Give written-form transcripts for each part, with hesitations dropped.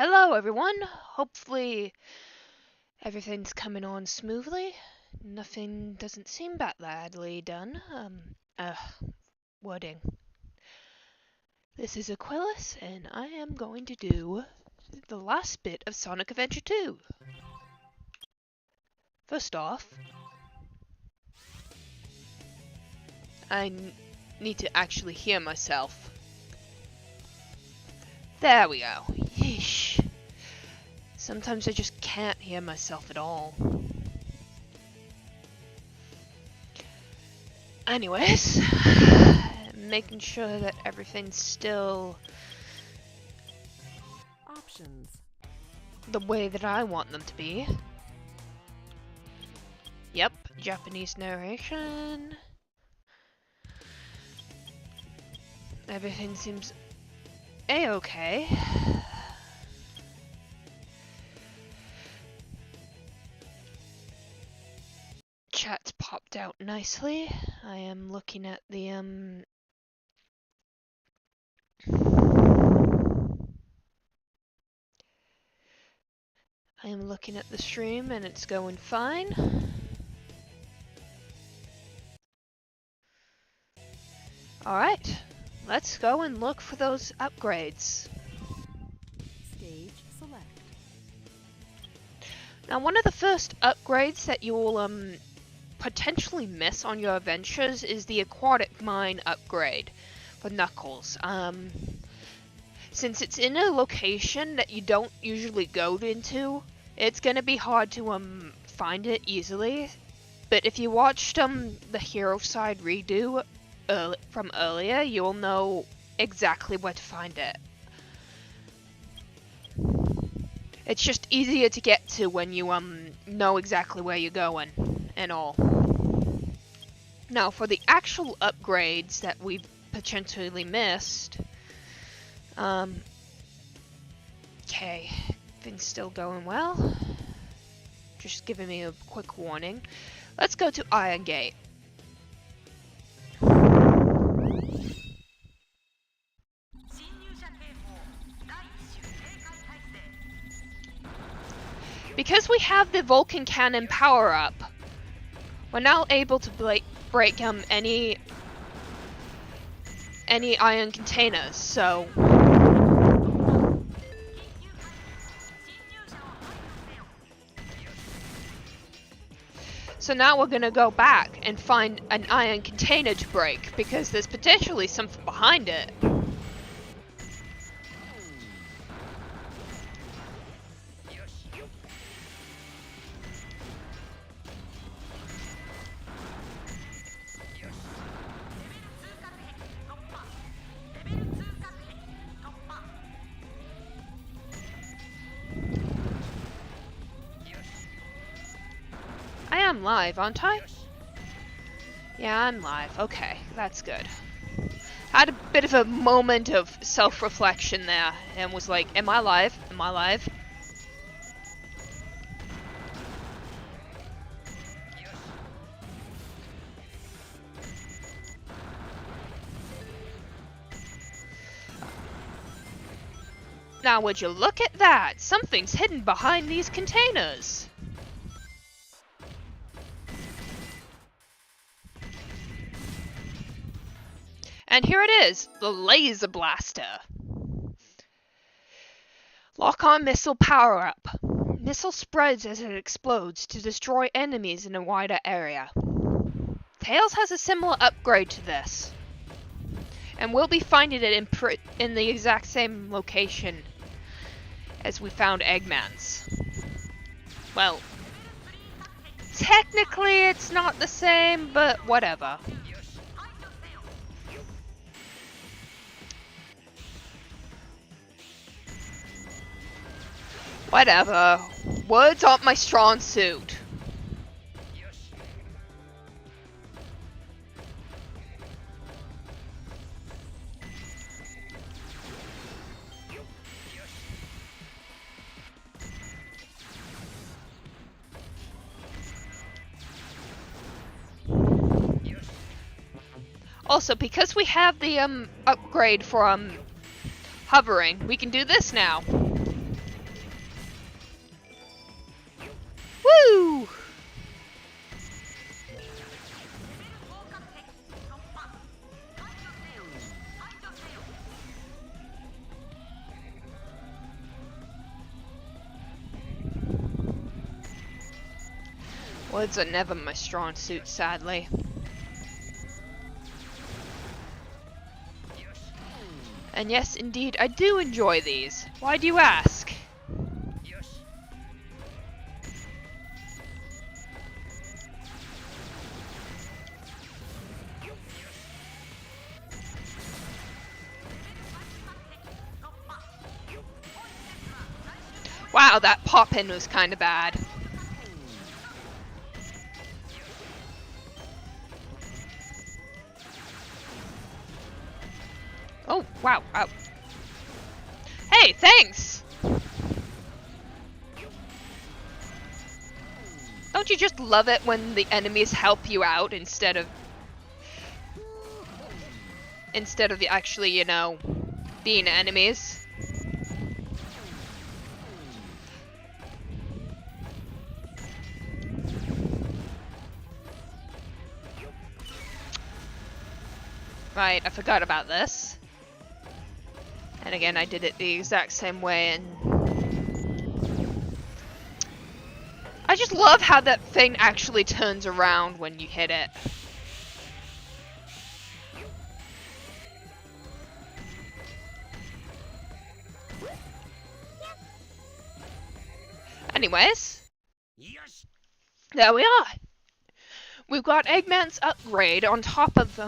Hello everyone! Hopefully everything's coming on smoothly. Nothing doesn't seem that badly done. Wording. This is Aquilus, and I am going to do the last bit of Sonic Adventure 2. First off, I need to actually hear myself. There we go. Yeesh. Sometimes I just can't hear myself at all. Anyways, making sure that everything's still options the way that I want them to be. Yep, Japanese narration. Everything seems a-okay. Chat's popped out nicely. I am looking at the I am looking at the stream and it's going fine. Alright, let's go and look for those upgrades. stage select. Now, one of the first upgrades that you will potentially miss on your adventures is the aquatic mine upgrade for Knuckles. Since it's in a location that you don't usually go into, it's gonna be hard to find it easily. But if you watched the Hero Side redo from earlier, you'll know exactly where to find it. It's just easier to get to when you know exactly where you're going and all. Now, for the actual upgrades that we've potentially missed, okay, things still going well. Just giving me a quick warning. Let's go to Iron Gate. Because we have the Vulcan Cannon power-up, we're now able to break any iron containers, so now we're gonna go back and find an iron container to break, because there's potentially something behind it. I am live, aren't I? Yeah, I'm live. Okay, that's good. I had a bit of a moment of self-reflection there and was like, am I live? Am I live? Now, would you look at that? Something's hidden behind these containers. And here it is, the Laser Blaster. Lock-on missile power-up. Missile spreads as it explodes to destroy enemies in a wider area. Tails has a similar upgrade to this. And we'll be finding it in the exact same location as we found Eggman's. Well, technically it's not the same, but whatever. Whatever. Words aren't my strong suit. Also, because we have the upgrade for hovering, we can do this now. Woods are never my strong suit, sadly. And yes, indeed, I do enjoy these. Why do you ask? Wow, that pop-in was kind of bad. Oh, wow. Oh. Hey, thanks! Don't you just love it when the enemies help you out instead of actually, you know, being enemies? Right, I forgot about this. And again, I did it the exact same way, and I just love how that thing actually turns around when you hit it. Anyways, there we are. We've got Eggman's upgrade on top of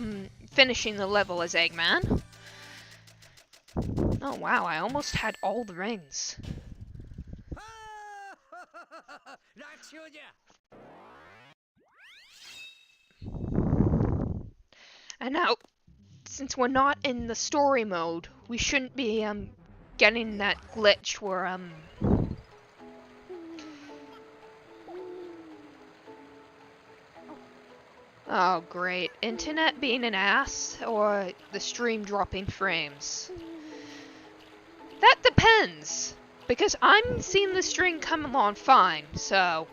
finishing the level as Eggman. Oh wow, I almost had all the rings. And now, since we're not in the story mode, we shouldn't be getting that glitch where oh great, internet being an ass or the stream dropping frames? That depends, because I'm seeing the stream come along fine, so.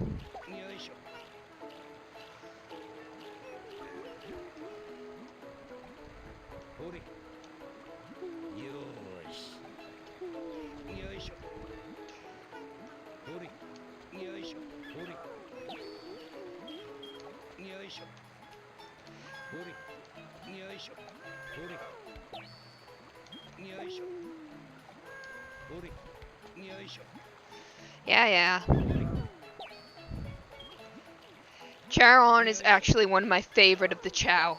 Yeah. Charon is actually one of my favorite of the Chow.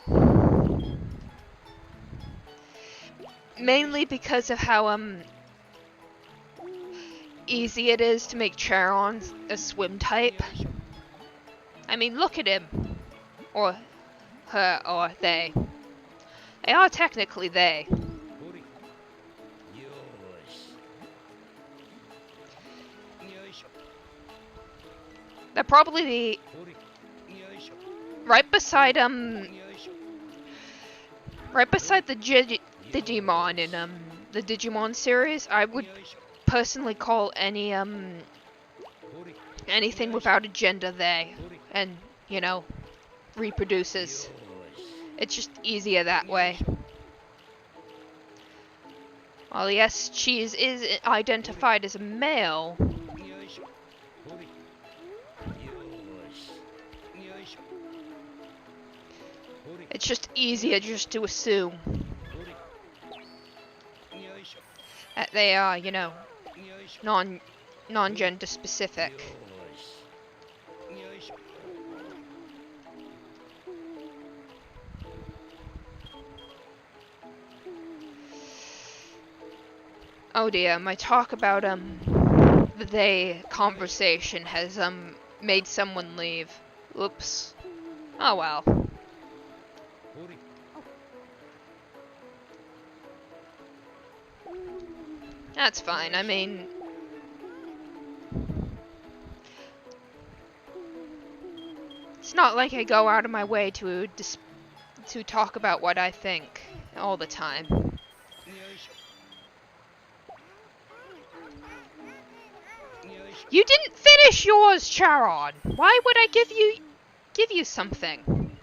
Mainly because of how easy it is to make Charon a swim type. I mean, look at him. Or her, or they. They are technically they. They're probably the right beside the Digimon in the Digimon series. I would personally call anything without a gender they, and you know, reproduces. It's just easier that way. While yes, Cheese is identified as a male. It's just easier just to assume that they are, you know, non-gender specific. Oh dear, my talk about the they conversation has made someone leave. Oops. Oh well. That's fine. I mean, it's not like I go out of my way to talk about what I think all the time. You didn't finish yours, Charon. Why would I give you something?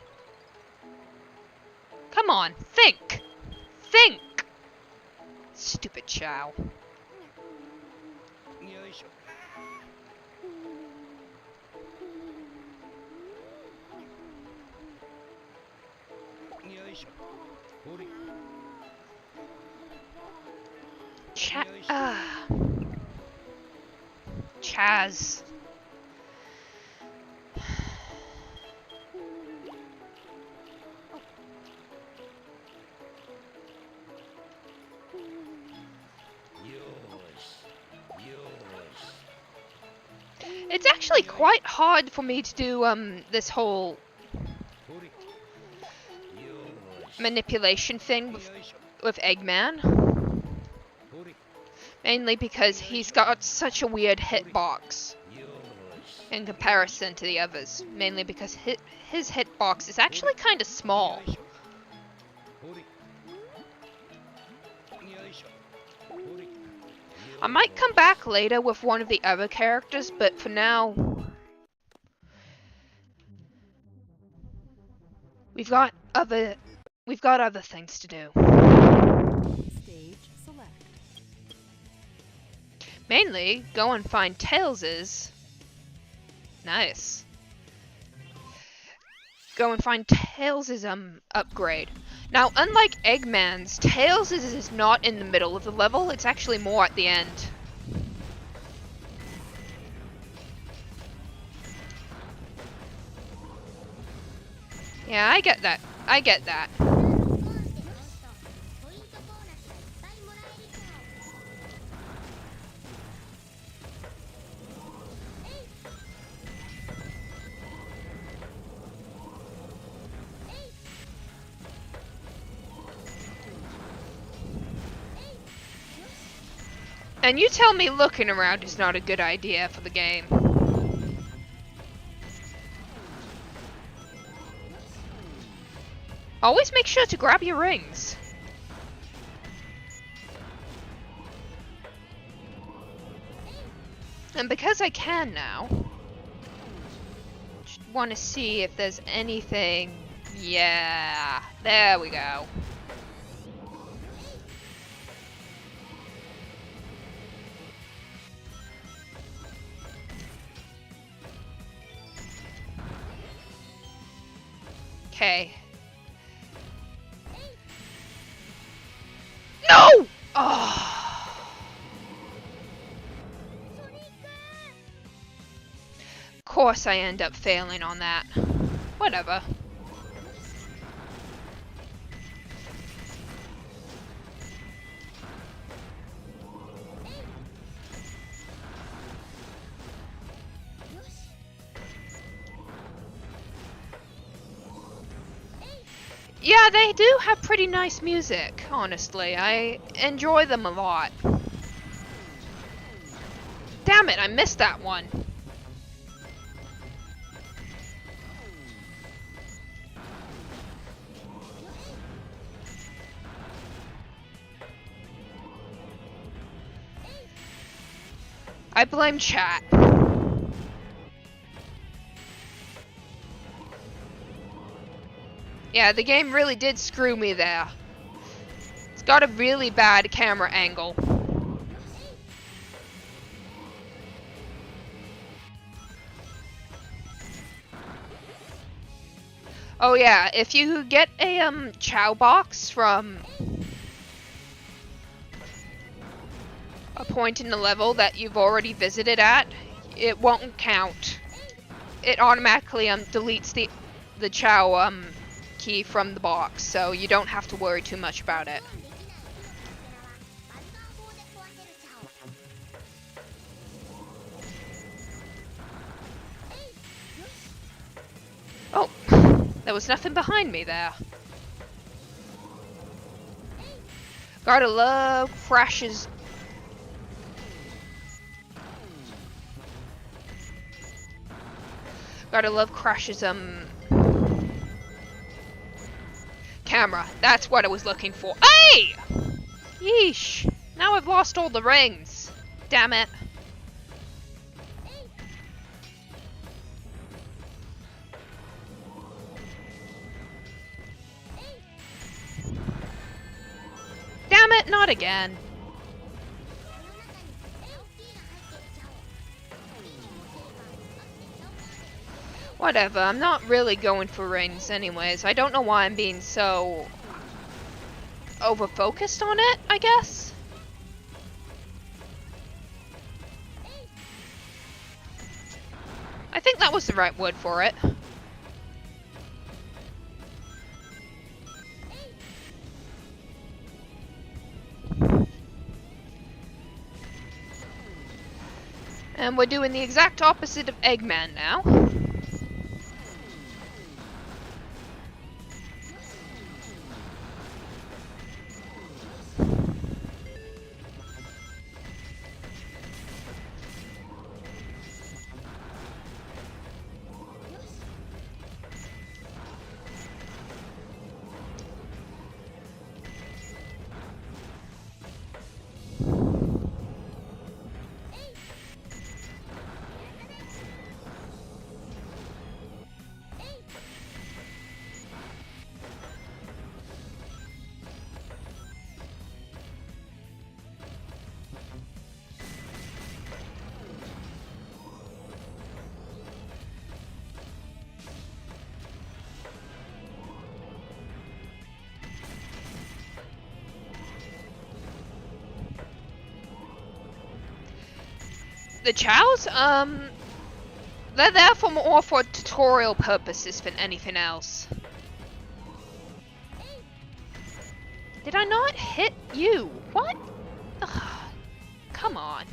Come on, think. Think. Stupid Chow. Chaz. It's actually quite hard for me to do this whole manipulation thing with Eggman. Mainly because he's got such a weird hitbox in comparison to the others. Mainly because his hitbox is actually kind of small. I might come back later with one of the other characters, but for now, we've got other things to do. Stage select. Mainly, go and find Tails's. Nice. Go and find Tails's upgrade. Now, unlike Eggman's, Tails's is not in the middle of the level, it's actually more at the end. Yeah, I get that. I get that. And you tell me looking around is not a good idea for the game. Always make sure to grab your rings. And because I can now, just want to see if there's anything. Yeah, there we go. Okay. No! Oh. Of course I end up failing on that. Whatever. Yeah, they do have pretty nice music, honestly. I enjoy them a lot. Damn it, I missed that one. I blame chat. Yeah, the game really did screw me there. It's got a really bad camera angle. Oh yeah, if you get a chow box from a point in the level that you've already visited at, it won't count. It automatically deletes the chow key from the box, so you don't have to worry too much about it. Oh, there was nothing behind me there. Gotta love Crash's. Gotta love Crash's camera. That's what I was looking for. Hey! Yeesh. Now I've lost all the rings. Damn it. Damn it, not again. Whatever, I'm not really going for rings anyways. I don't know why I'm being so over-focused on it, I guess? I think that was the right word for it. And we're doing the exact opposite of Eggman now. The chows? They're there for more for tutorial purposes than anything else. Did I not hit you? What? Ugh, come on.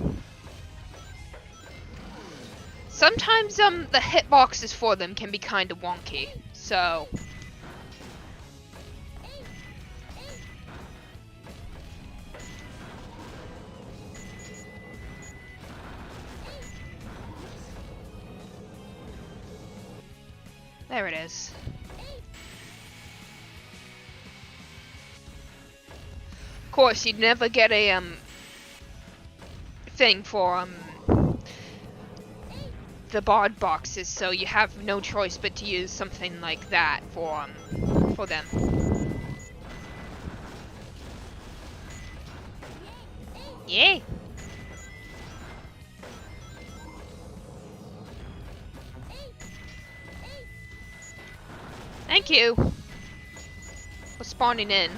Sometimes, the hitboxes for them can be kinda wonky, so... There it is. Of course, you'd never get a, thing for, the bod boxes, so you have no choice but to use something like that for them. Yay! Thank you for spawning in.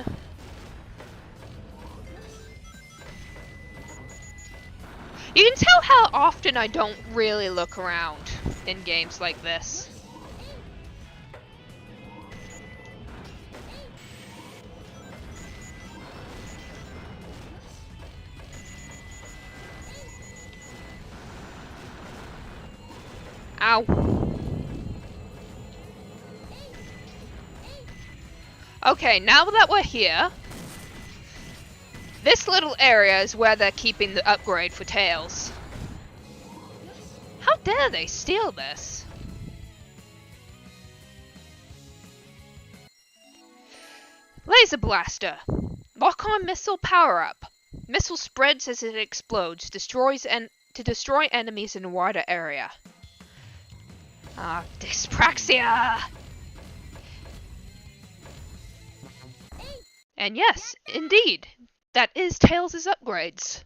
You can tell how often I don't really look around in games like this. Ow. Okay, now that we're here, this little area is where they're keeping the upgrade for Tails. How dare they steal this? Laser Blaster. Lock-on missile power-up. Missile spreads as it explodes, to destroy enemies in a wider area. Dyspraxia! And yes, indeed, that is Tails' upgrades.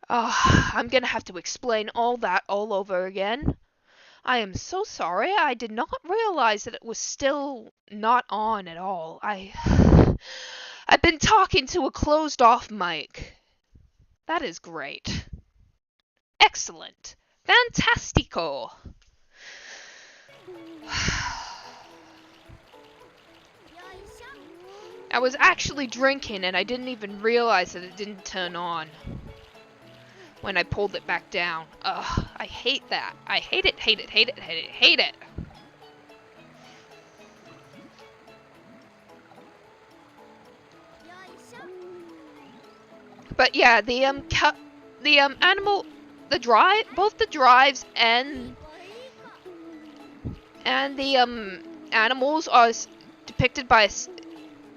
I'm gonna have to explain all that all over again. I am so sorry. I did not realize that it was still not on at all. I've been talking to a closed off mic. That is great. Excellent. Fantastico. I was actually drinking and I didn't even realize that it didn't turn on when I pulled it back down. Ugh, I hate that. I hate it, hate it, hate it, hate it, hate it. But yeah, the both the drives and the animals are depicted by a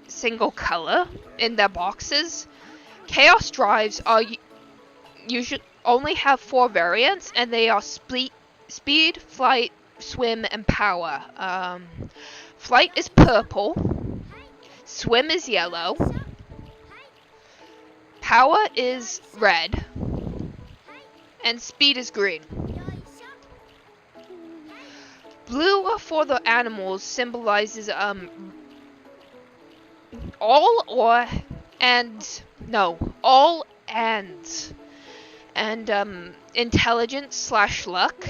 single color in their boxes. Chaos drives are usually only have 4 variants, and they are speed, flight, swim, and power. Flight is purple, swim is yellow, power is red, and speed is green. Blue for the animals symbolizes all and intelligence / luck.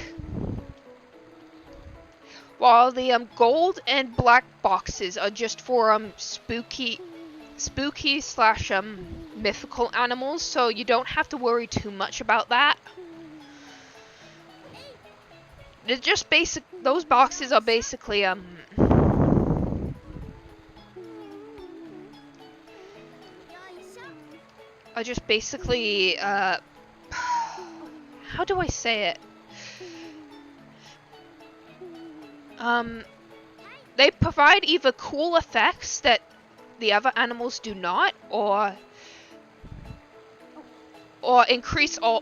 While the gold and black boxes are just for spooky / mythical animals, so you don't have to worry too much about that. They're just basic. Those boxes are basically are just basically how do I say it? They provide either cool effects that the other animals do not, or increase the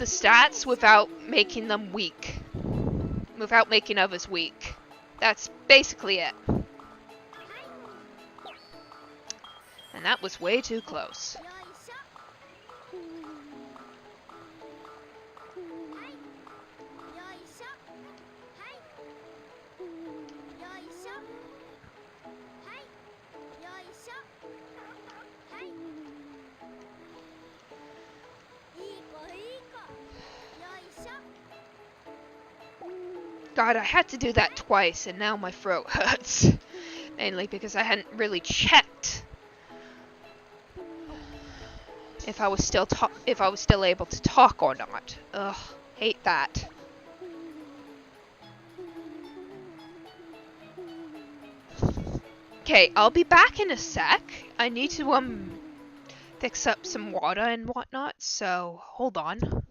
stats without making them weak. Without making others weak. That's basically it. And that was way too close. God, I had to do that twice, and now my throat hurts. Mainly because I hadn't really checked if I was still able to talk or not. Ugh, hate that. Okay, I'll be back in a sec. I need to fix up some water and whatnot, so hold on.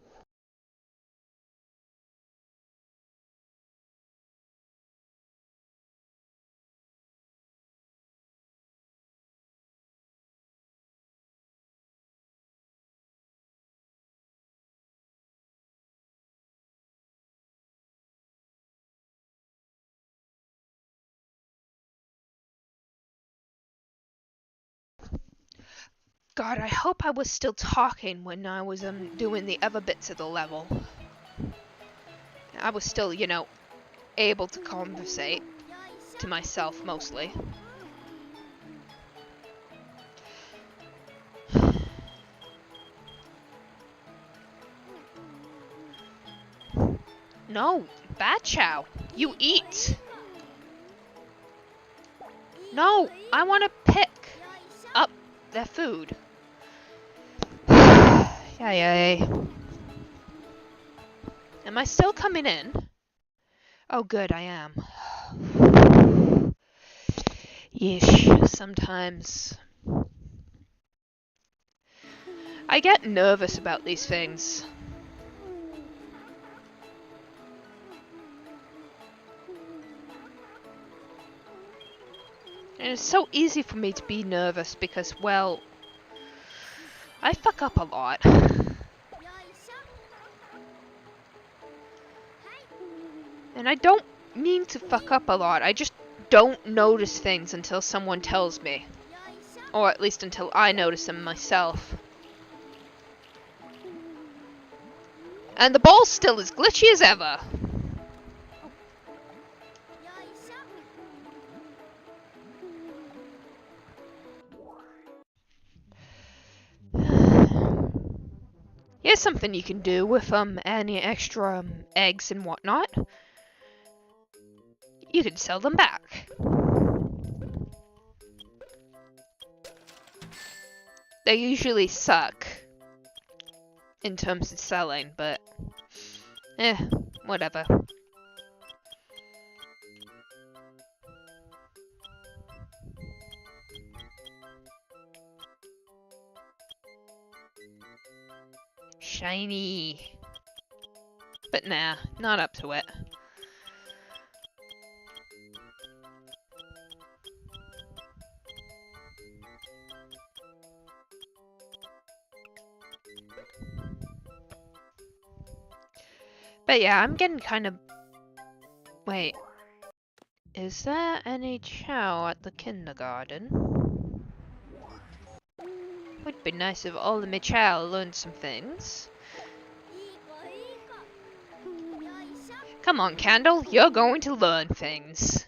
God, I hope I was still talking when I was doing the other bits of the level. I was still, able to conversate to myself mostly. No, Bad Chow, you eat. No, I want to pick up their food. Yay. Am I still coming in? Oh good, I am. Yeesh, sometimes I get nervous about these things. And it's so easy for me to be nervous because, well, I fuck up a lot. And I don't mean to fuck up a lot, I just don't notice things until someone tells me. Or at least until I notice them myself. And the ball's still as glitchy as ever. Here's something you can do with any extra eggs and whatnot. You can sell them back. They usually suck in terms of selling, but whatever. Shiny. But nah, not up to it. But yeah, I'm getting kind of... Wait. Is there any chow at the kindergarten? Would be nice if all of my chow learned some things. Come on, Candle, you're going to learn things.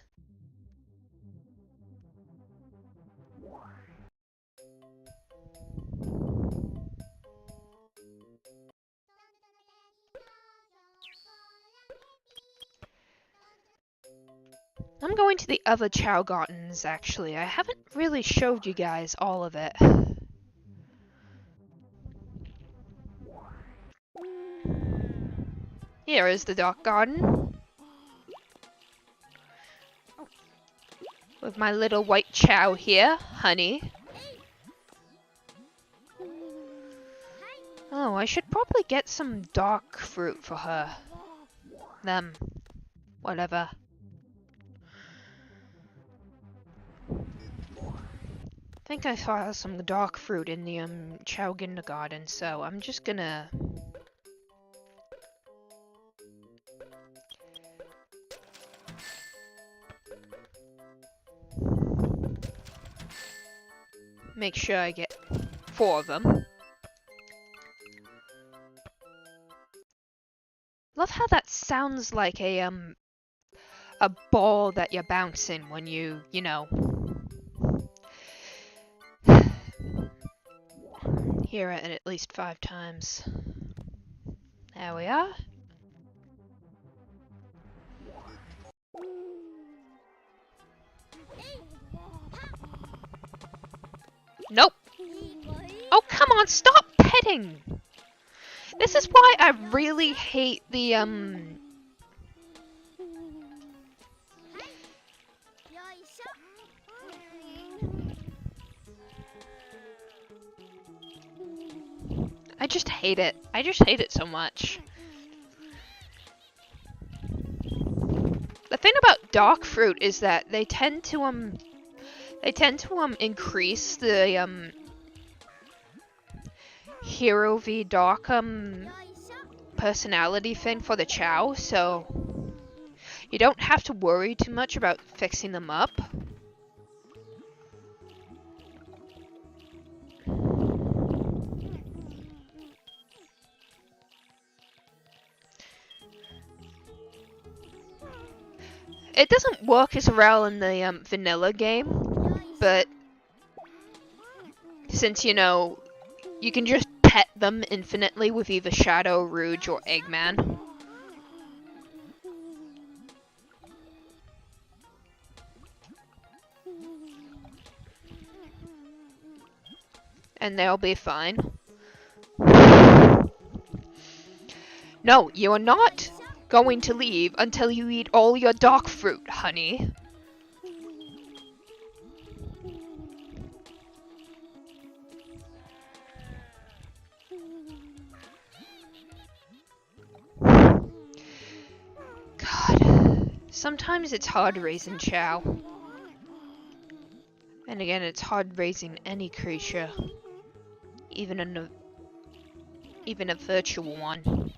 I'm going to the other chow gardens, actually. I haven't really showed you guys all of it. Here is the dock garden. With my little white chow here, Honey. Oh, I should probably get some dark fruit for her. Them. Whatever. I think I saw some dark fruit in the chow kindergarten, so I'm just gonna... make sure I get 4 of them. Love how that sounds like a ball that you're bouncing when you know, hear it at least 5 times. There we are. Nope. Oh, come on, stop petting! This is why I really hate the, I just hate it. I just hate it so much. The thing about dark fruit is that they tend to increase the hero v dark personality thing for the chow, so you don't have to worry too much about fixing them up. It doesn't work as well in the vanilla game, but since, you know, you can just pet them infinitely with either Shadow, Rouge, or Eggman. And they'll be fine. No, you are not going to leave until you eat all your dark fruit, Honey. God, sometimes it's hard raising chow. And again, it's hard raising any creature, even a virtual one.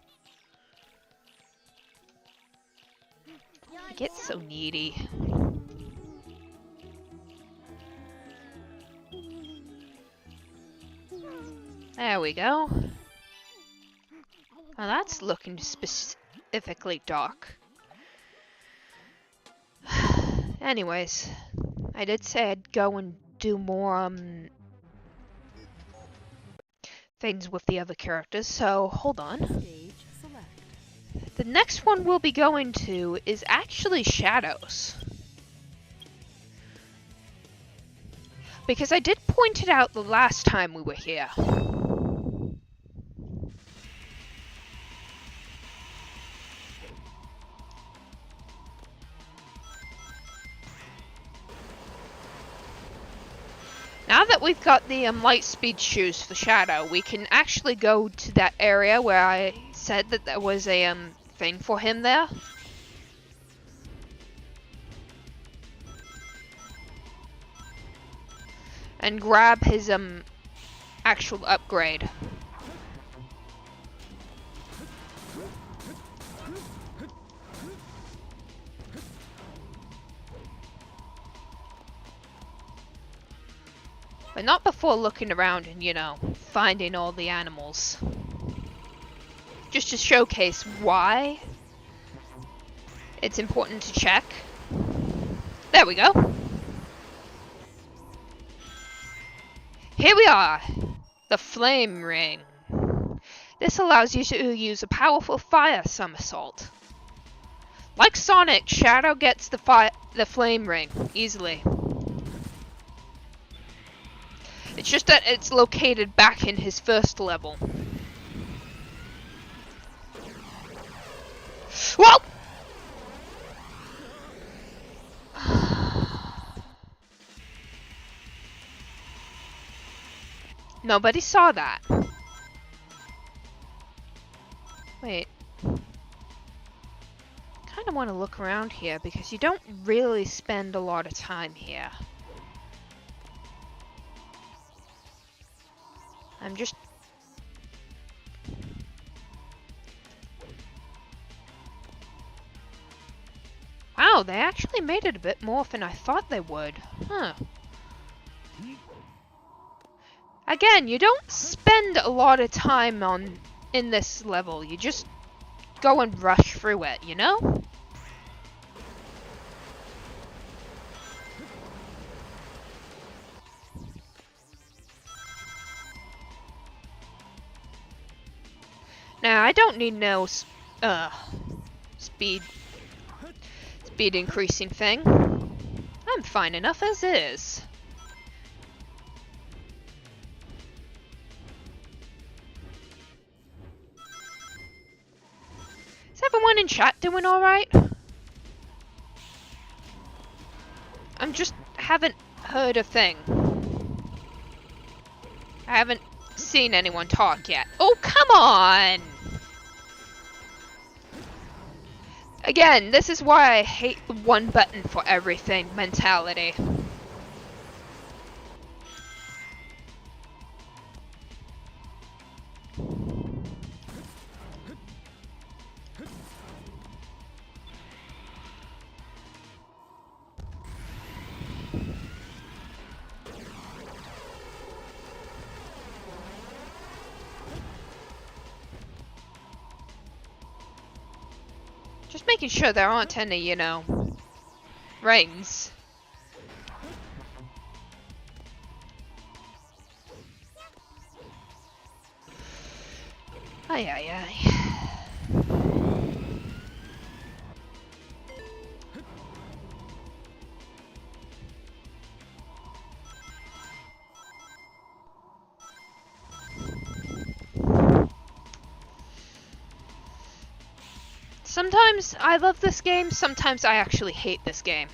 I get so needy. There we go. Now that's looking specifically dark. Anyways, I did say I'd go and do more things with the other characters, so hold on. Stage select. The next one we'll be going to is actually Shadows. Because I did point it out the last time we were here. Now that we've got the light speed shoes for Shadow, we can actually go to that area where I said that there was a thing for him there. And grab his actual upgrade. But not before looking around and, you know, finding all the animals. Just to showcase why it's important to check. There we go. Here we are. The Flame Ring. This allows you to use a powerful fire somersault. Like Sonic, Shadow gets the Flame Ring easily. It's just that it's located back in his first level. Whoa! Nobody saw that. Wait. Kind of want to look around here because you don't really spend a lot of time here. I'm just... Wow, they actually made it a bit more than I thought they would. Huh. Again, you don't spend a lot of time in this level. You just go and rush through it, you know? Now, I don't need no speed increasing thing. I'm fine enough as is. Is everyone in chat doing alright? I'm just haven't heard a thing. I haven't seen anyone talk yet. Oh, come on! Again, this is why I hate the one button for everything mentality. Just making sure there aren't any, you know, rings. Ay, ay, ay. Sometimes I love this game, sometimes I actually hate this game.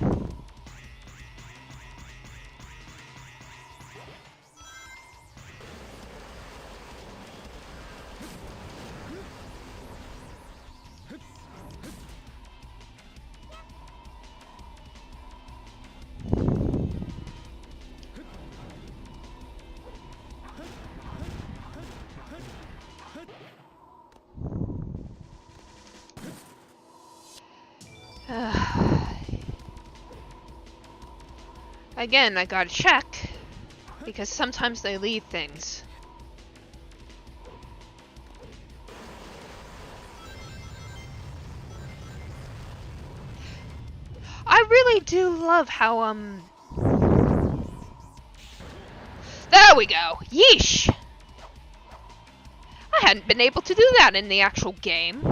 Again, I gotta check, because sometimes they leave things. really do love how, There we go! Yeesh! I hadn't been able to do that in the actual game.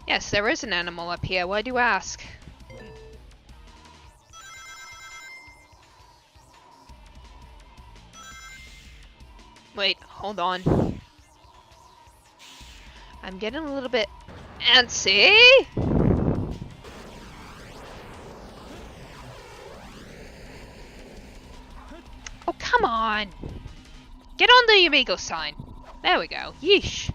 Yes, there is an animal up here. Why do you ask? Wait, hold on. I'm getting a little bit antsy. Oh, come on. Get on the amigo sign. There we go. Yeesh.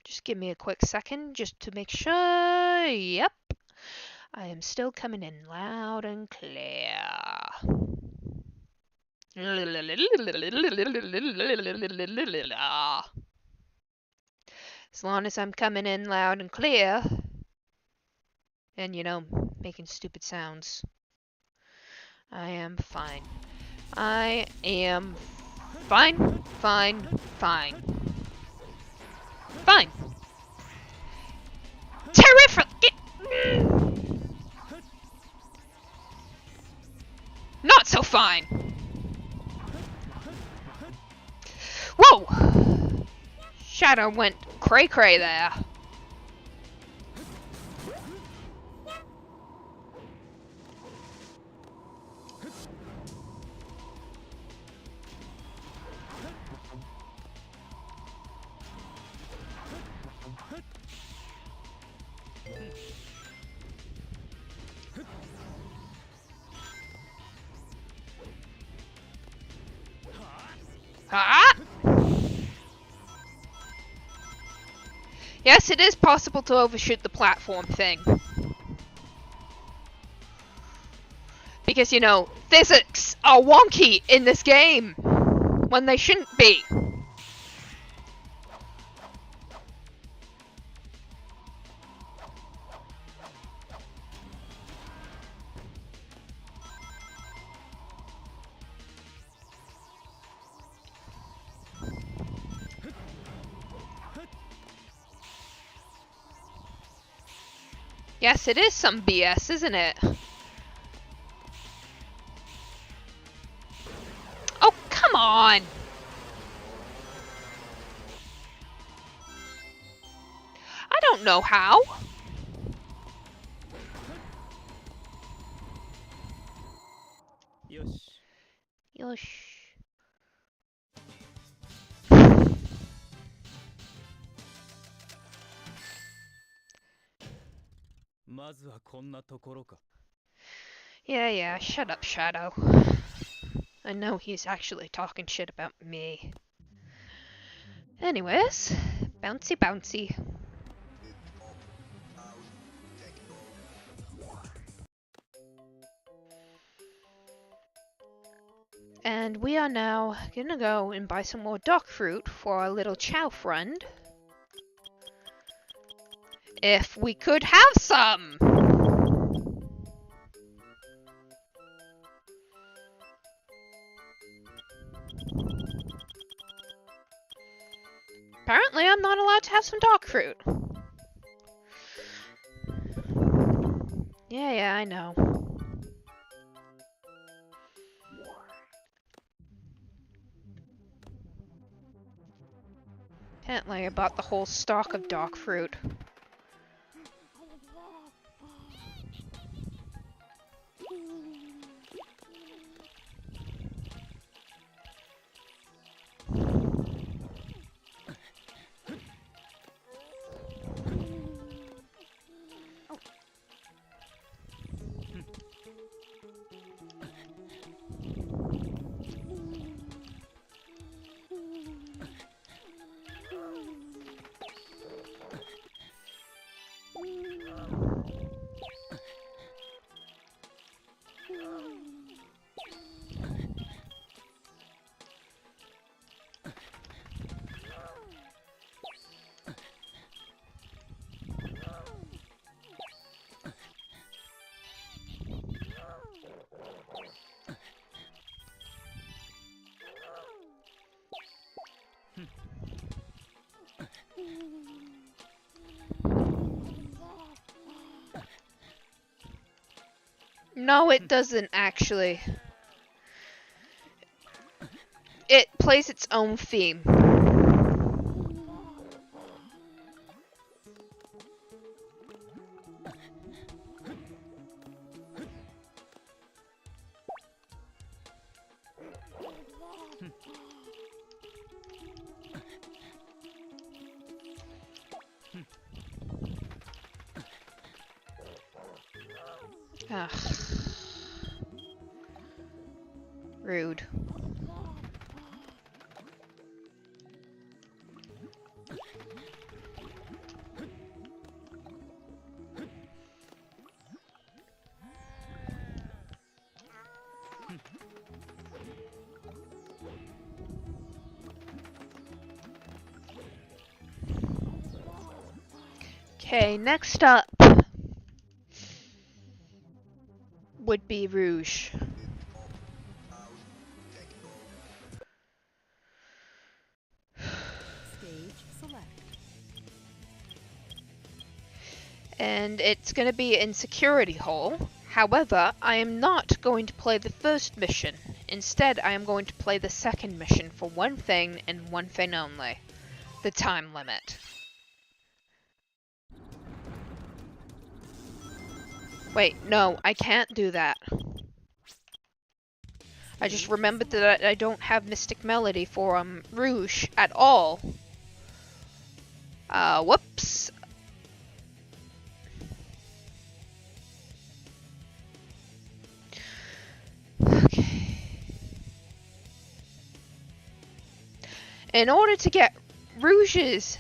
Just give me a quick second just to make sure. Yep. I am still coming in loud and clear. As long as I'm coming in loud and clear, and, you know, making stupid sounds, I am fine. I am fine, fine, fine. Fine. Terrific! Not so fine! Whoa! Shadow went cray-cray there. Ah! Yes, it is possible to overshoot the platform thing. Because, you know, physics are wonky in this game when they shouldn't be. Yes, it is some BS, isn't it? Oh, come on! I don't know how. Yosh. Yosh. まずはこんなところか。 Yeah, shut up, Shadow. I know he's actually talking shit about me. Anyways, bouncy bouncy. And we are now gonna go and buy some more dog fruit for our little chow friend. If we could have some! Apparently I'm not allowed to have some dog fruit. Yeah, I know. Apparently I bought the whole stock of dog fruit. No, it doesn't actually. It plays its own theme. Ugh. Rude. Okay, next up would be Rouge. Stage select. And it's going to be in Security Hall. However, I am not going to play the first mission. Instead, I am going to play the second mission for one thing and one thing only. The time limit. Wait, no, I can't do that. I just remembered that I don't have Mystic Melody for Rouge at all. Whoops. Okay. In order to get Rouge's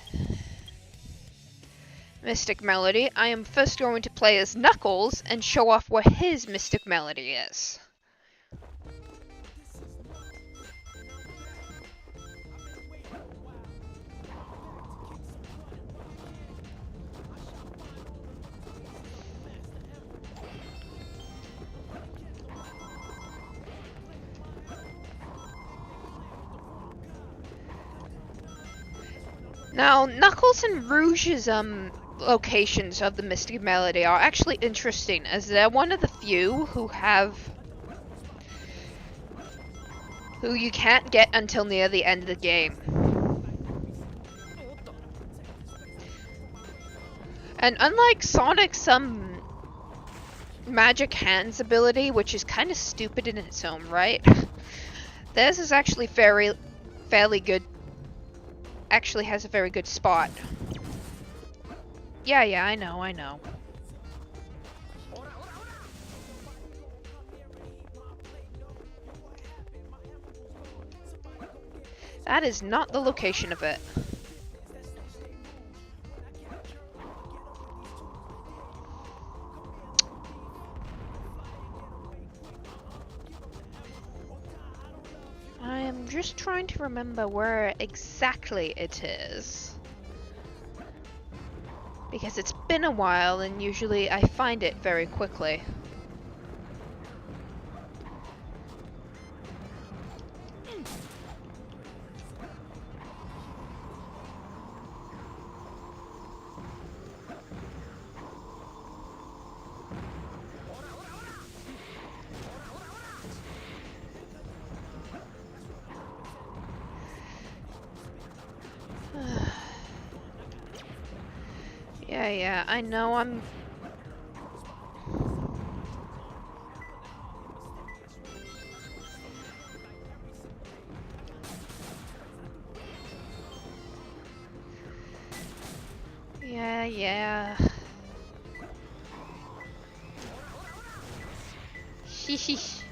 Mystic Melody, I am first going to play as Knuckles and show off what his Mystic Melody is. Now, Knuckles and Rouge's locations of the Mystic Melody are actually interesting, as they're one of the few who you can't get until near the end of the game. And unlike Sonic's magic hands ability, which is kind of stupid in its own right, theirs is actually fairly good. Actually has a very good spot. Yeah, I know. That is not the location of it. I am just trying to remember where exactly it is. Because it's been a while and usually I find it very quickly. Yeah, I know I'm... Yeah. Hehe.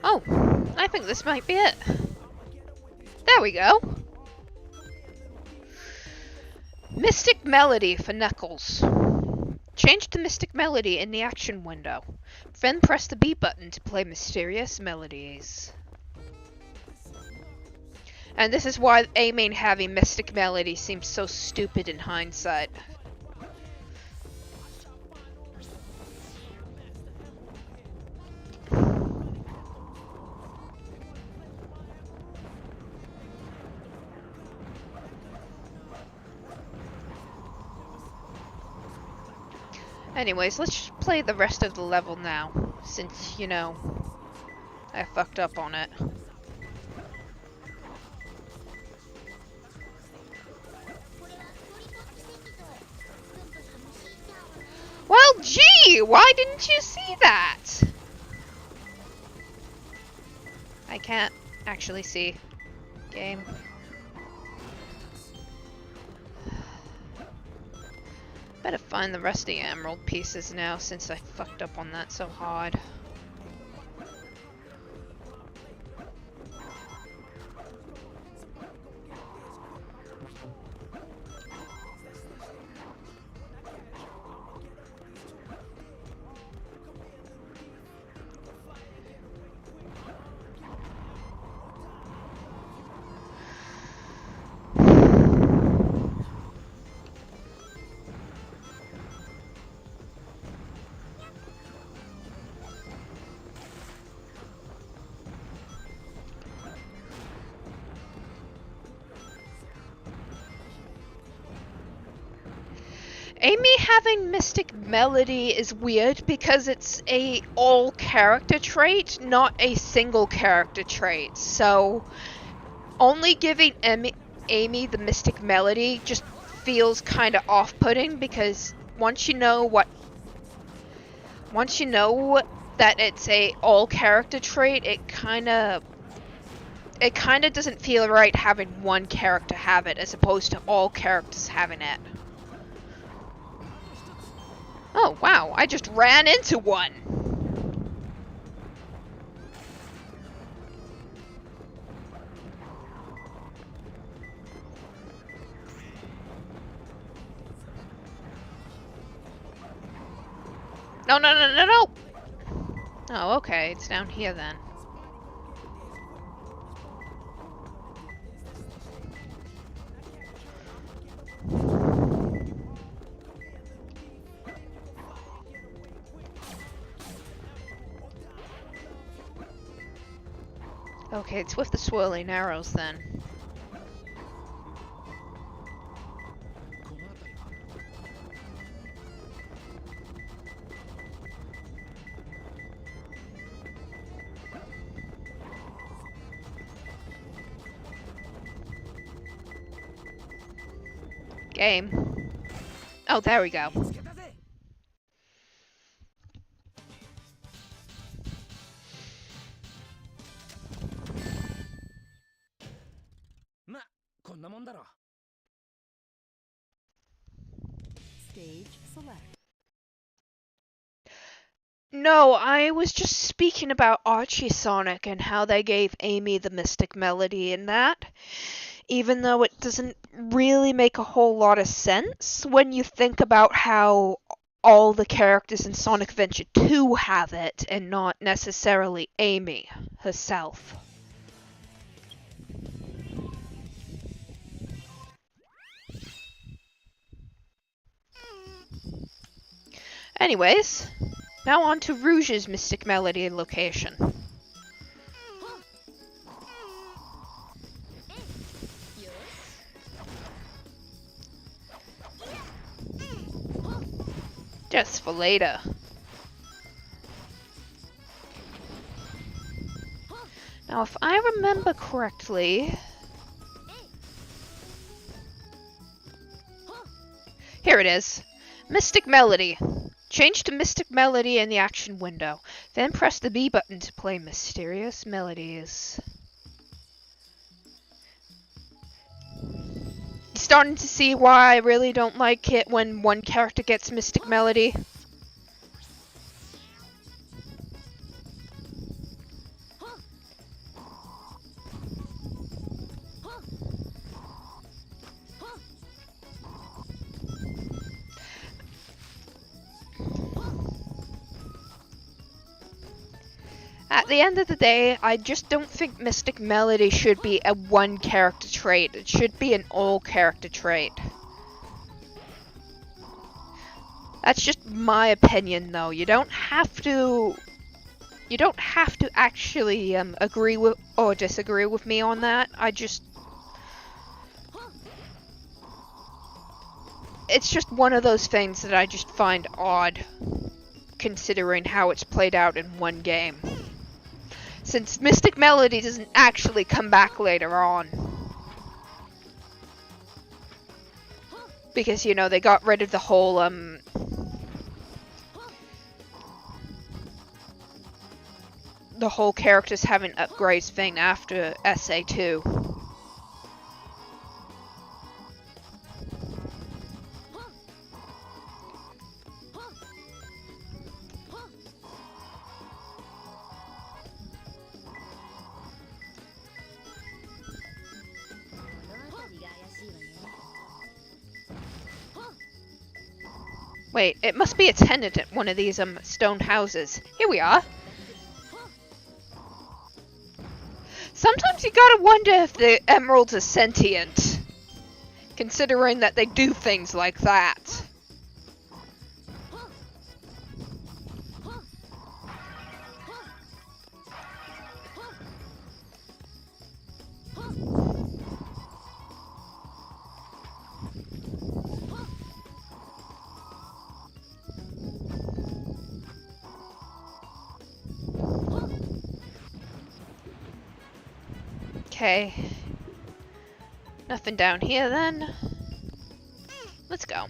Oh, I think this might be it. There we go. Mystic Melody for Knuckles. Change to Mystic Melody in the action window. Then press the B button to play mysterious melodies. And this is why aiming having Mystic Melody seems so stupid in hindsight. Anyways, let's just play the rest of the level now, since, you know, I fucked up on it. Well, gee, why didn't you see that? I can't actually see. Game. Better find the rest of the emerald pieces now, since I fucked up on that so hard. Amy having Mystic Melody is weird because it's a all character trait, not a single character trait. So only giving Amy the Mystic Melody just feels kind of off-putting, because once you know that it's a all character trait, it kind of doesn't feel right having one character have it as opposed to all characters having it. Oh, wow, I just ran into one! No, no, no, no, no! Oh, okay, it's down here then. Okay, it's with the swirling arrows then. Game. Oh, there we go. Stage select. No, I was just speaking about Archie Sonic and how they gave Amy the Mystic Melody in that, even though it doesn't really make a whole lot of sense when you think about how all the characters in Sonic Adventure 2 have it, and not necessarily Amy herself. Anyways, now on to Rouge's Mystic Melody location. Just for later. Now, if I remember correctly... Here it is. Mystic Melody. Change to Mystic Melody in the action window. Then press the B button to play mysterious melodies. Starting to see why I really don't like it when one character gets Mystic Melody. At the end of the day, I just don't think Mystic Melody should be a one character trait. It should be an all character trait. That's just my opinion though. You don't have to actually agree with or disagree with me on that. it's just one of those things that I just find odd, considering how it's played out in one game. Since Mystic Melody doesn't actually come back later on. Because, you know, they got rid of the whole, characters having upgrades thing after SA2. Wait, it must be a tenant at one of these, stone houses. Here we are. Sometimes you gotta wonder if the emeralds are sentient, considering that they do things like that. Okay. Nothing down here then. Let's go.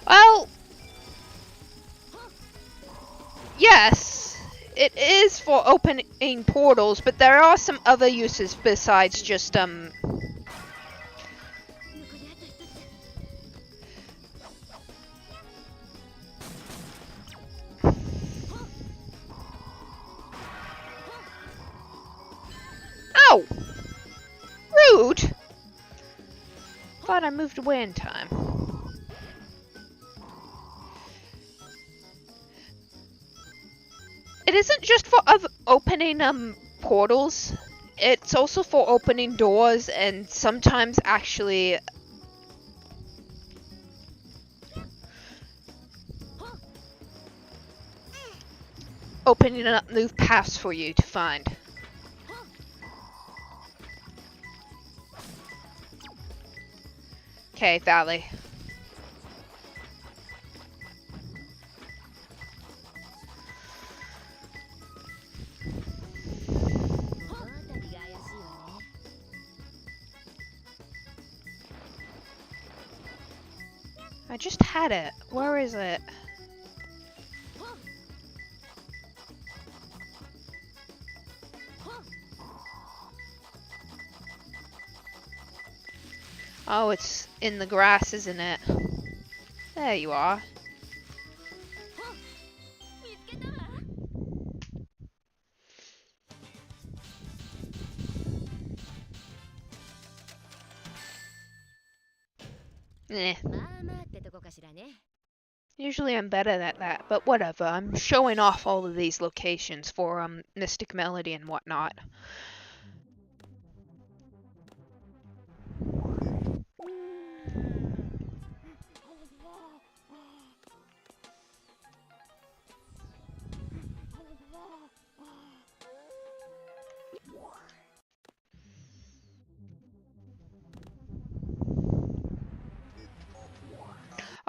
Well, yes, it is for opening portals, but there are some other uses besides just, Ow! Rude! Thought I moved away in time. It isn't just for opening portals, it's also for opening doors and sometimes actually opening up new paths for you to find. Okay, Valley. I just had it. Where is it? Oh, it's in the grass, isn't it? There you are. Eh. Usually I'm better at that, but whatever. I'm showing off all of these locations for Mystic Melody and whatnot.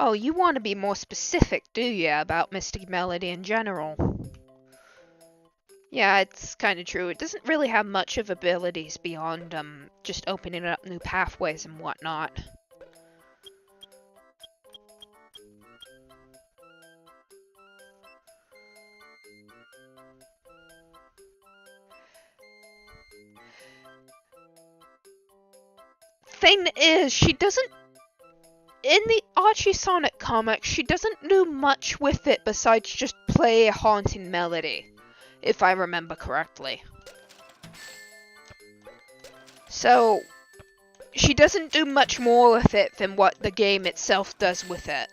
Oh, you want to be more specific, do you, about Mystic Melody in general? Yeah, it's kind of true. It doesn't really have much of abilities beyond just opening up new pathways and whatnot. Thing is, she doesn't... In the Archie Sonic comics, she doesn't do much with it besides just play a haunting melody, if I remember correctly. So, she doesn't do much more with it than what the game itself does with it.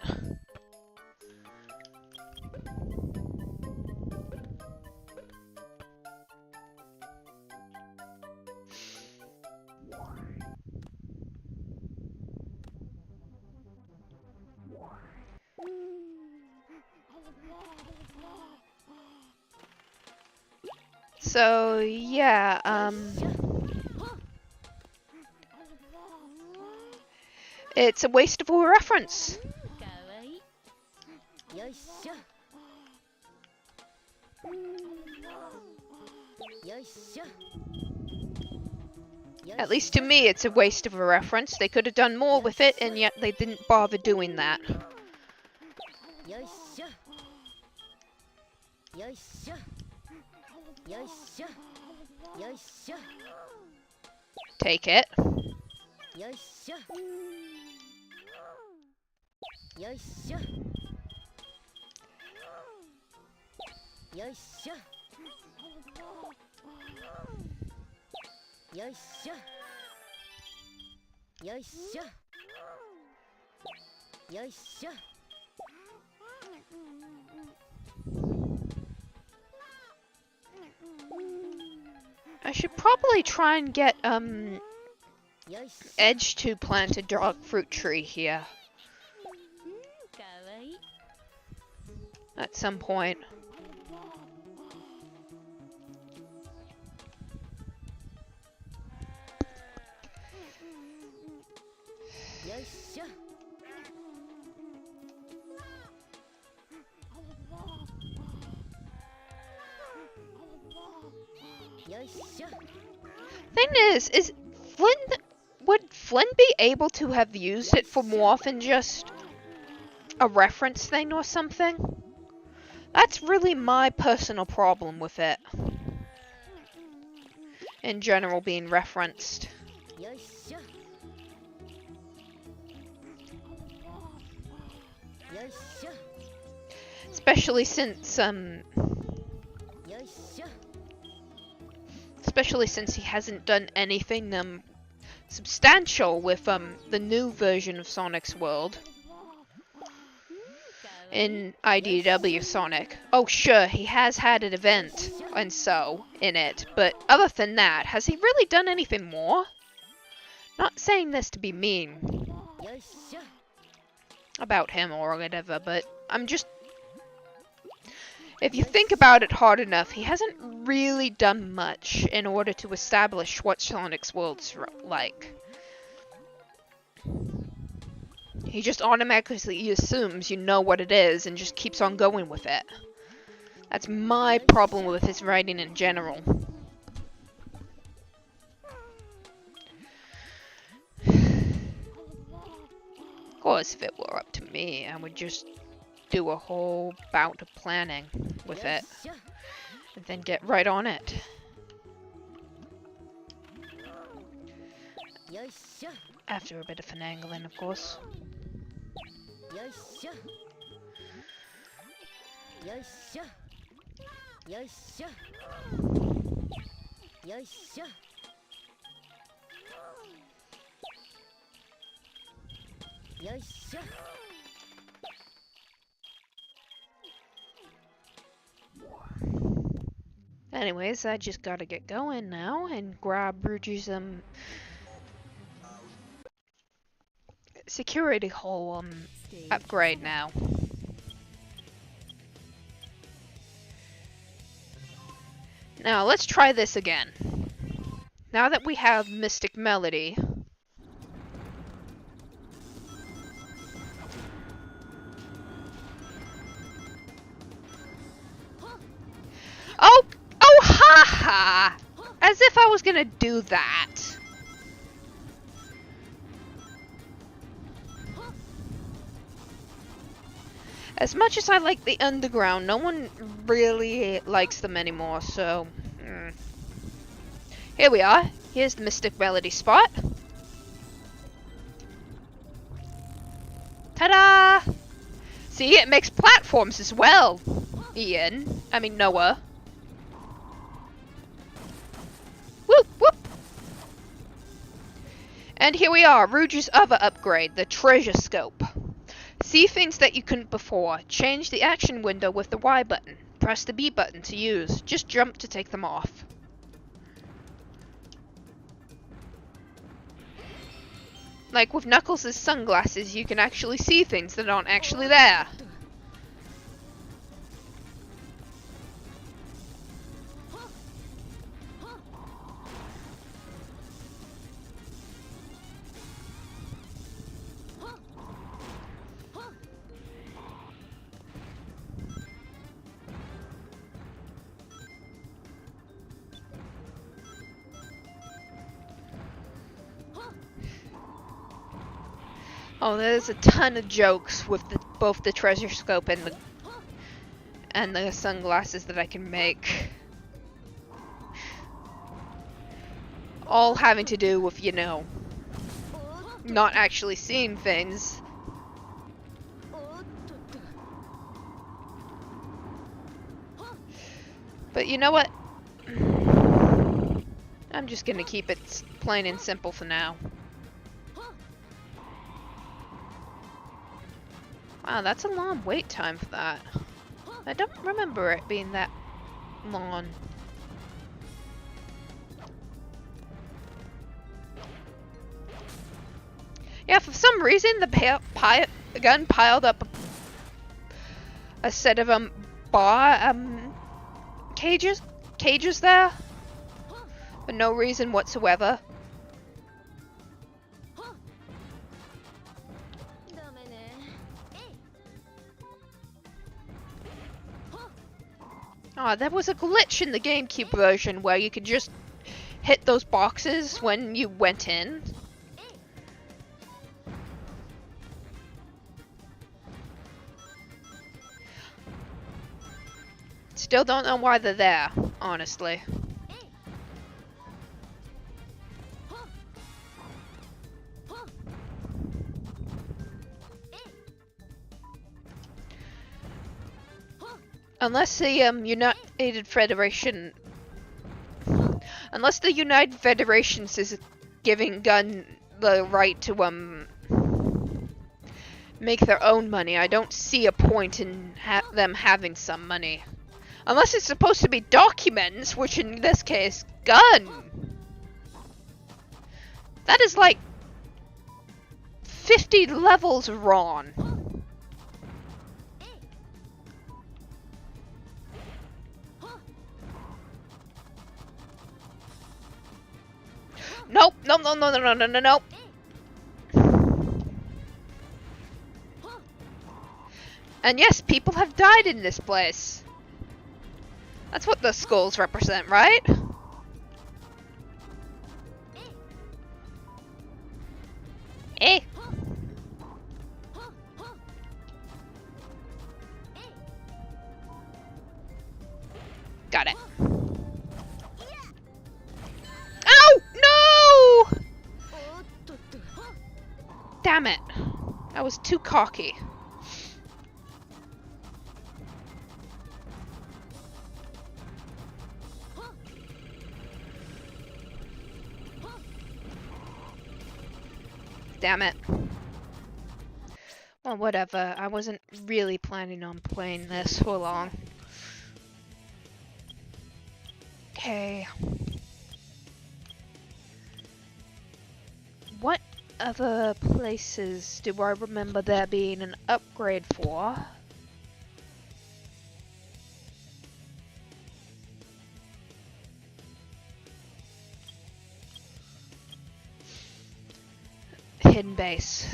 So yeah, it's a waste of a reference. At least to me, it's a waste of a reference. They could have done more with it, and yet they didn't bother doing that. Take it. I should probably try and get Edge to plant a dog fruit tree here at some point. Thing is would Flynn be able to have used it for more than just a reference thing or something? That's really my personal problem with it. In general, being referenced. Especially since he hasn't done anything substantial with the new version of Sonic's World in IDW Sonic. Oh sure, he has had an event and so in it, but other than that, has he really done anything more? Not saying this to be mean about him or whatever, but I'm just... If you think about it hard enough, he hasn't really done much in order to establish what Sonic's World's like. He just automatically assumes you know what it is and just keeps on going with it. That's my problem with his writing in general. Of course, if it were up to me, I would just do a whole bout of planning with it, and then get right on it. After a bit of finagling, of course. Anyways, I just gotta get going now and grab Rouge's security hole upgrade now. Now let's try this again. Now that we have Mystic Melody, Oh, haha! As if I was gonna do that. As much as I like the underground, no one really likes them anymore, so... Here we are. Here's the Mystic Melody spot. Ta-da! See, it makes platforms as well, Noah. Whoop, whoop! And here we are, Rouge's other upgrade, the Treasure Scope. See things that you couldn't before. Change the action window with the Y button. Press the B button to use. Just jump to take them off. Like with Knuckles' sunglasses, you can actually see things that aren't actually there. Oh, there's a ton of jokes with both the treasure scope and the sunglasses that I can make. All having to do with, you know, not actually seeing things. But you know what? I'm just gonna keep it plain and simple for now. Wow, that's a long wait time for that. I don't remember it being that long. Yeah, for some reason the gun piled up a set of cages there for no reason whatsoever. Ah, there was a glitch in the GameCube version where you could just hit those boxes when you went in. Still don't know why they're there, honestly. Unless the United Federation is giving Gun the right to make their own money, I don't see a point in them having some money. Unless it's supposed to be documents, which in this case, Gun. That is like 50 levels wrong. Nope, no, no, no, no, no, no, no, no. And yes, people have died in this place. That's what the skulls represent, right? Eh. Got it. Ow! No! Damn it. I was too cocky. Damn it. Well, whatever. I wasn't really planning on playing this for long. Okay. What other places do I remember there being an upgrade for? Hidden base.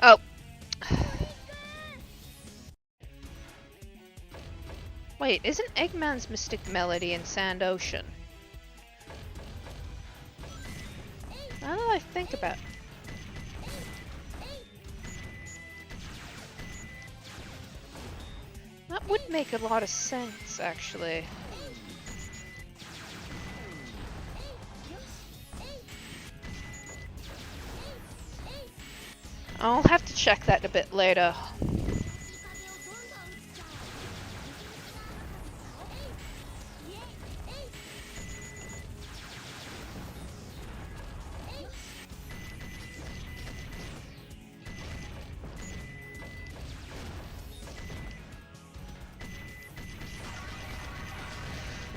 Oh. Wait, isn't Eggman's Mystic Melody in Sand Ocean? Now that I think about it. That would make a lot of sense, actually. I'll have to check that a bit later.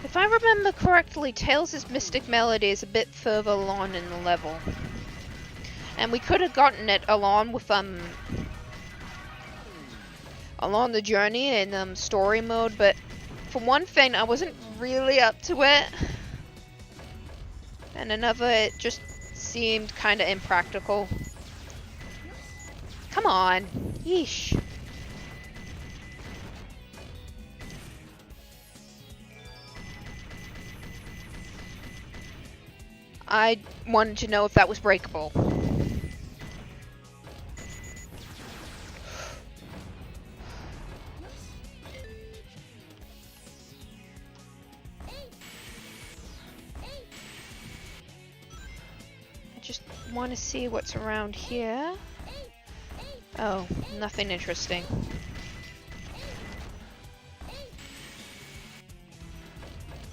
If I remember correctly, Tails' Mystic Melody is a bit further along in the level. And we could have gotten it along with, along the journey in, story mode, but for one thing, I wasn't really up to it. And another, it just seemed kind of impractical. Come on. Yeesh. I wanted to know if that was breakable. I just want to see what's around here. Oh, nothing interesting.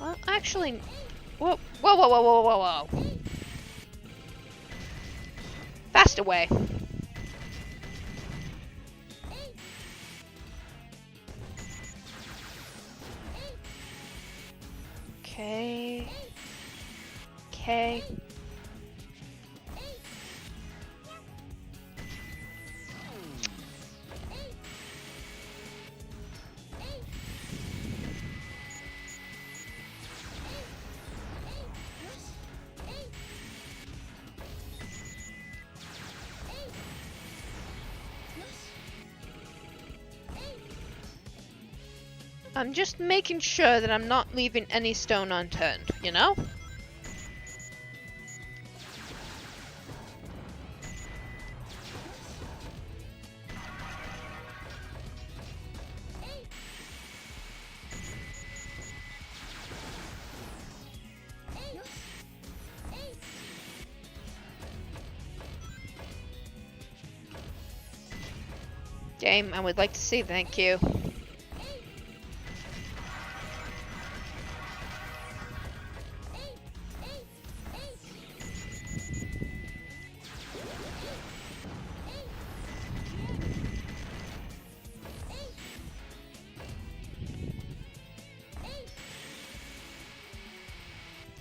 Well, actually... Whoa, whoa, whoa, whoa, whoa, whoa, whoa. Fast away. Okay. Okay. I'm just making sure that I'm not leaving any stone unturned, you know? Game, I would like to see, thank you.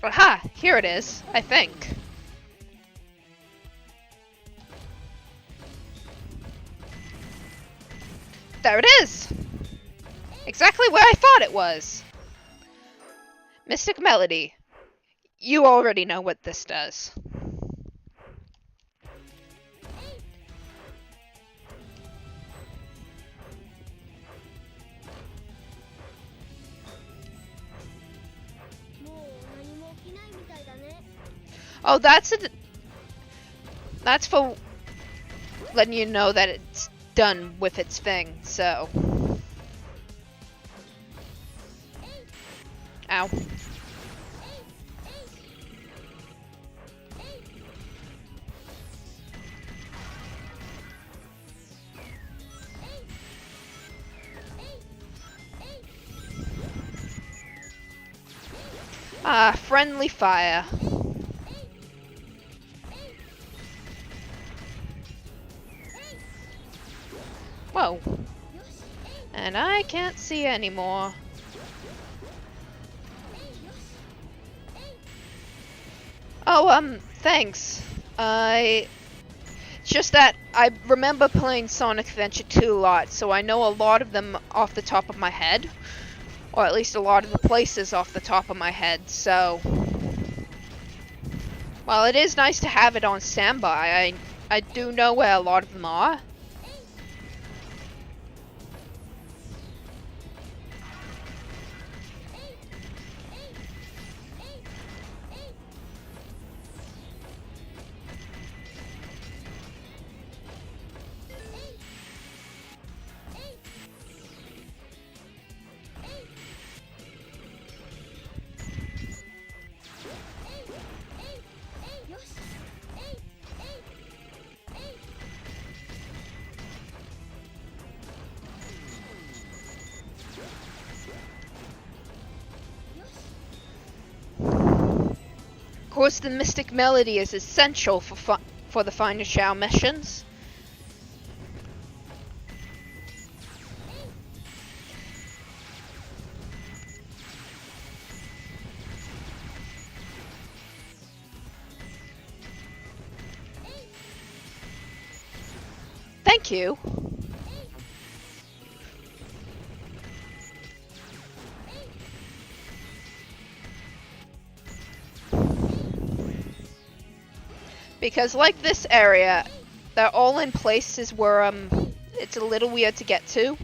Aha! Here it is, I think. There it is! Exactly where I thought it was! Mystic Melody. You already know what this does. Oh, that's for letting you know that it's done with its thing, so. Ow. Ah, friendly fire. Whoa. And I can't see anymore. Oh, thanks. It's just that I remember playing Sonic Adventure 2 a lot, so I know a lot of them off the top of my head. Or at least a lot of the places off the top of my head, so... While it is nice to have it on standby, I do know where a lot of them are. Of course, the Mystic Melody is essential for the Find a Chow missions. Thank you. Because like this area, they're all in places where it's a little weird to get to.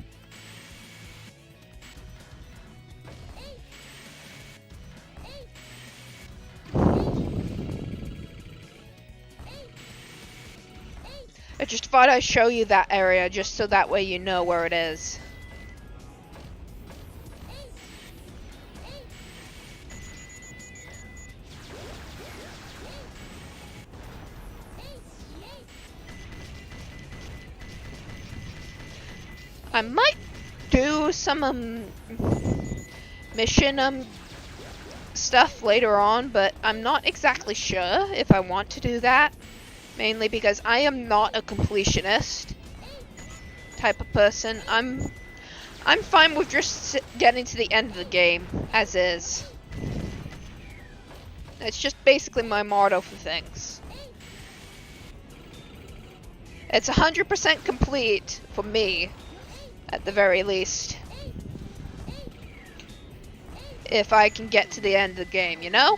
I just thought I'd show you that area just so that way you know where it is. I might do some mission stuff later on, but I'm not exactly sure if I want to do that. Mainly because I am not a completionist type of person. I'm fine with just getting to the end of the game as is. It's just basically my motto for things. It's 100% complete for me, at the very least. If I can get to the end of the game, you know?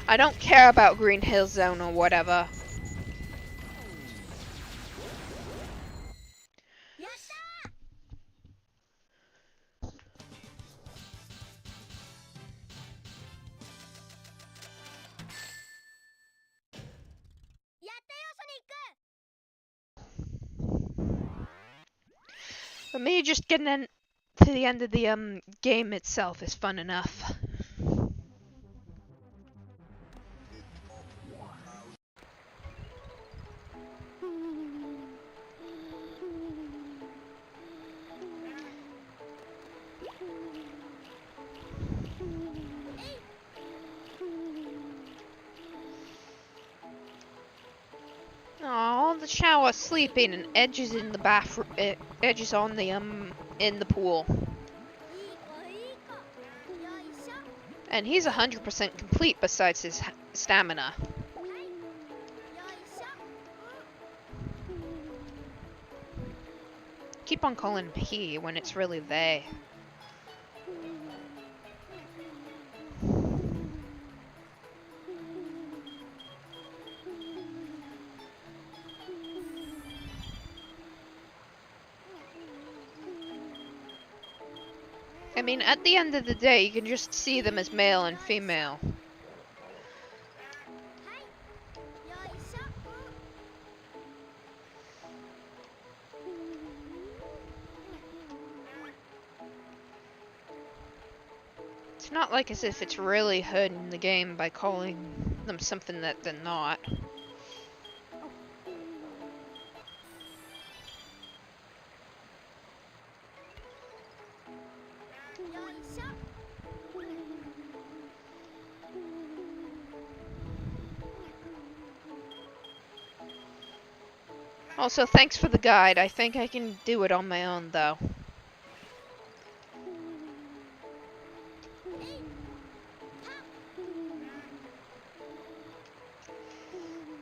I don't care about Green Hill Zone or whatever. For me, just getting to the end of the game itself is fun enough. Oh, the shower sleeping and Edge is in the bathroom. Edge is on the in the pool, and he's 100% complete besides his stamina. Keep on calling him he when it's really they. I mean, at the end of the day, you can just see them as male and female. It's not like as if it's really hurting the game by calling them something that they're not. Also, thanks for the guide. I think I can do it on my own, though.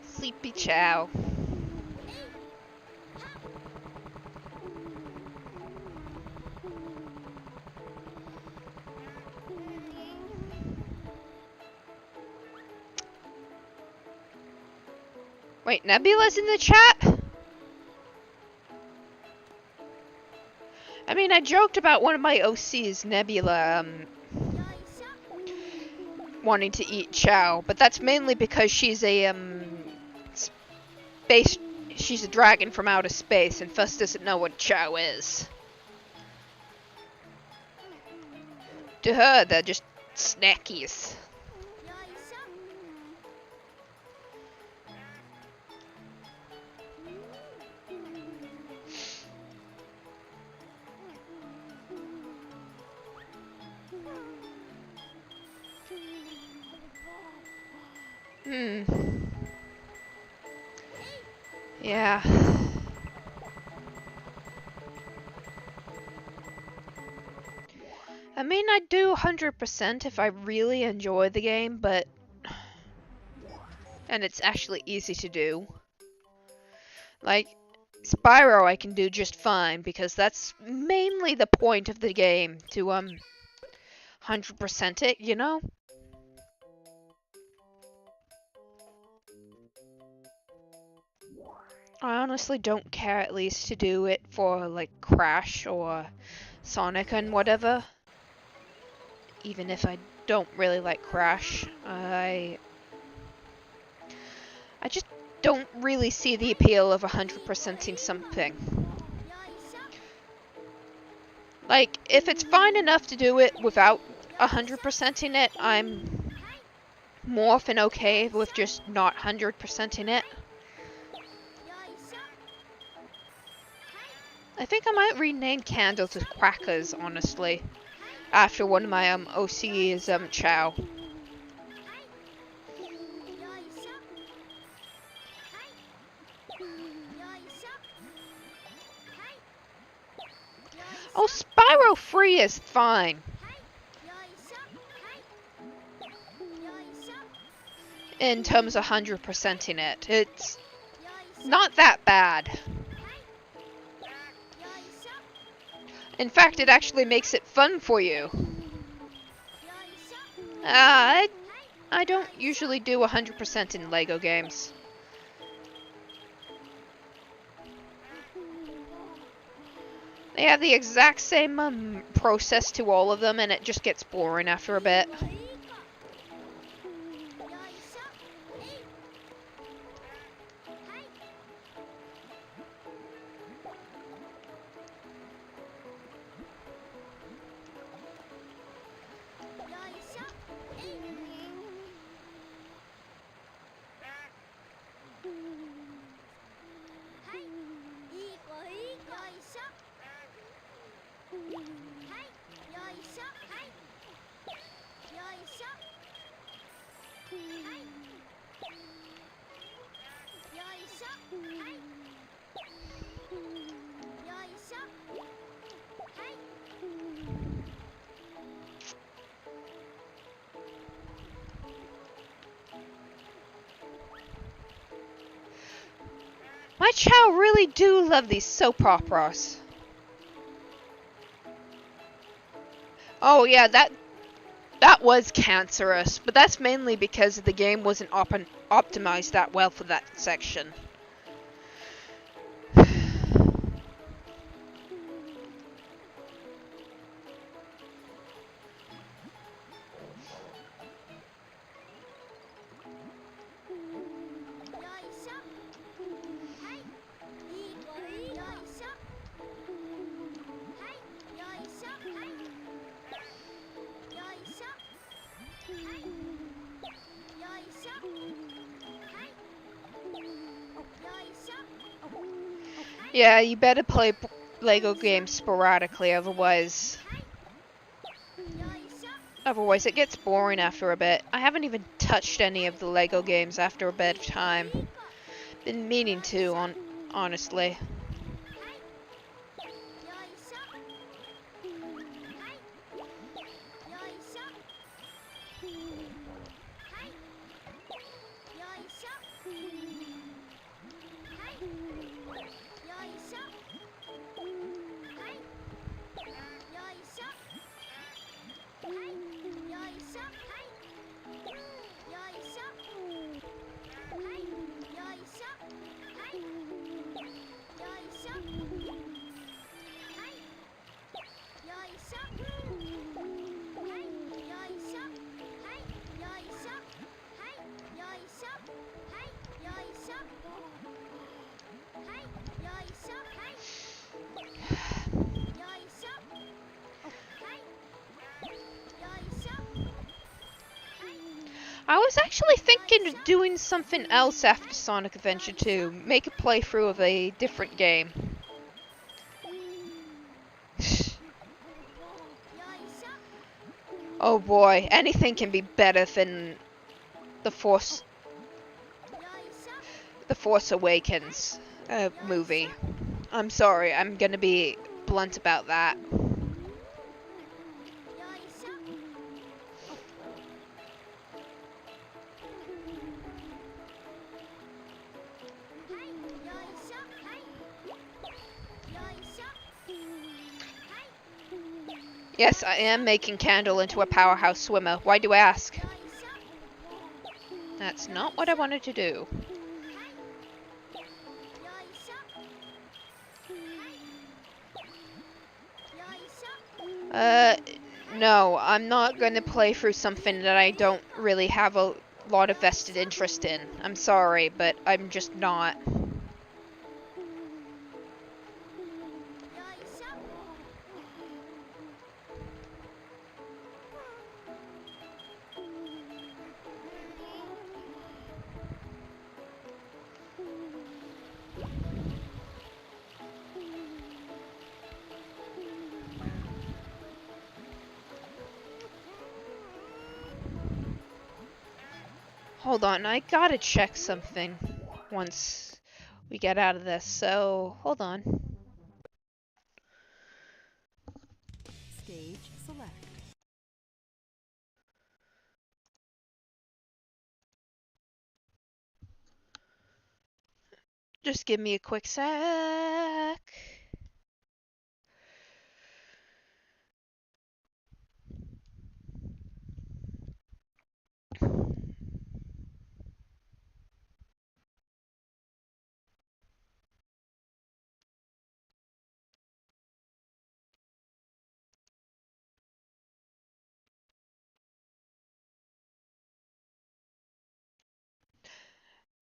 Sleepy Chow. Wait, Nebula's in the chat? I mean, I joked about one of my OCs, Nebula, wanting to eat Chow, but that's mainly because she's a, she's a dragon from outer space, and Fuss doesn't know what Chow is. To her, they're just snackies. Yeah. I mean, I'd do 100% if I really enjoy the game, but... And it's actually easy to do. Like, Spyro I can do just fine, because that's mainly the point of the game, to, 100% it, you know? I honestly don't care at least to do it for like Crash or Sonic and whatever. Even if I don't really like Crash, I just don't really see the appeal of 100%ing something. Like, if it's fine enough to do it without 100%ing it, I'm more than okay with just not 100%ing it. I think I might rename Candle to Crackers, honestly, after one of my OCs, Chow. Oh, Spyro 3 is fine. In terms of 100%ing it, it's not that bad. In fact, it actually makes it fun for you. I don't usually do 100% in Lego games. They have the exact same process to all of them, and it just gets boring after a bit. My chow really do love these soap operas. Oh yeah, that was cancerous, but that's mainly because the game wasn't optimized that well for that section. Yeah, you better play Lego games sporadically, otherwise it gets boring after a bit. I haven't even touched any of the Lego games after a bit of time. Been meaning to, honestly. I was actually thinking of doing something else after Sonic Adventure 2. Make a playthrough of a different game. Oh boy, anything can be better than The Force Awakens movie. I'm sorry, I'm gonna be blunt about that. Yes, I am making Candle into a powerhouse swimmer. Why do you ask? That's not what I wanted to do. No, I'm not going to play through something that I don't really have a lot of vested interest in. I'm sorry, but I'm just not. Hold on, I gotta check something once we get out of this, so hold on. Stage select. Just give me a quick sec.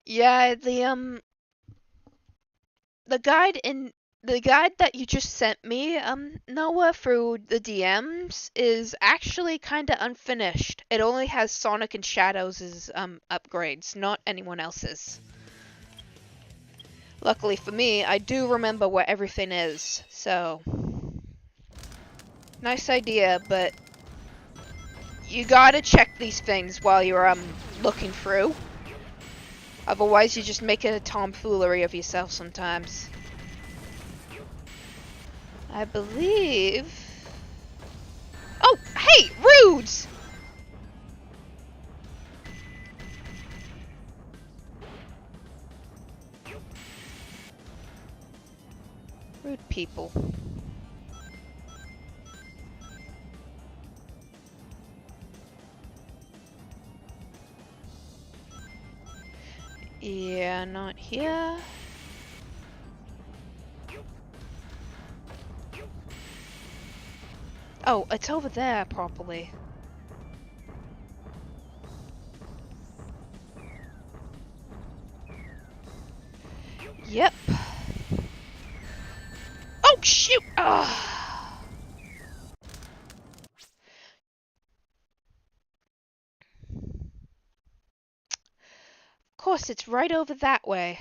Yeah, the guide that you just sent me, Noah, through the DMs is actually kind of unfinished. It only has Sonic and Shadows' upgrades, not anyone else's. Luckily for me, I do remember where everything is, so nice idea, but you gotta check these things while you're looking through. Otherwise, you're just making a tomfoolery of yourself sometimes. I believe. Oh, hey, Rudes! Rude people. Yeah, not here. Oh, it's over there, probably. Yep. Oh, shoot! Ugh. Of course, it's right over that way.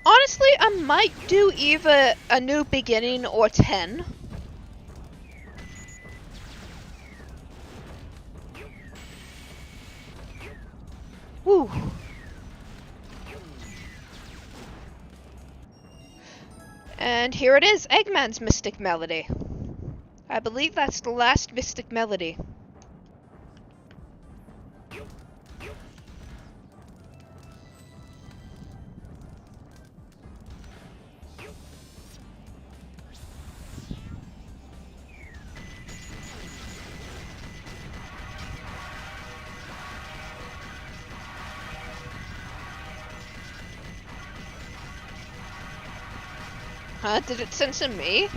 Honestly, I might do either a new beginning or 10. Woo. And here it is, Eggman's Mystic Melody. I believe that's the last Mystic Melody. Huh? Did it censor me?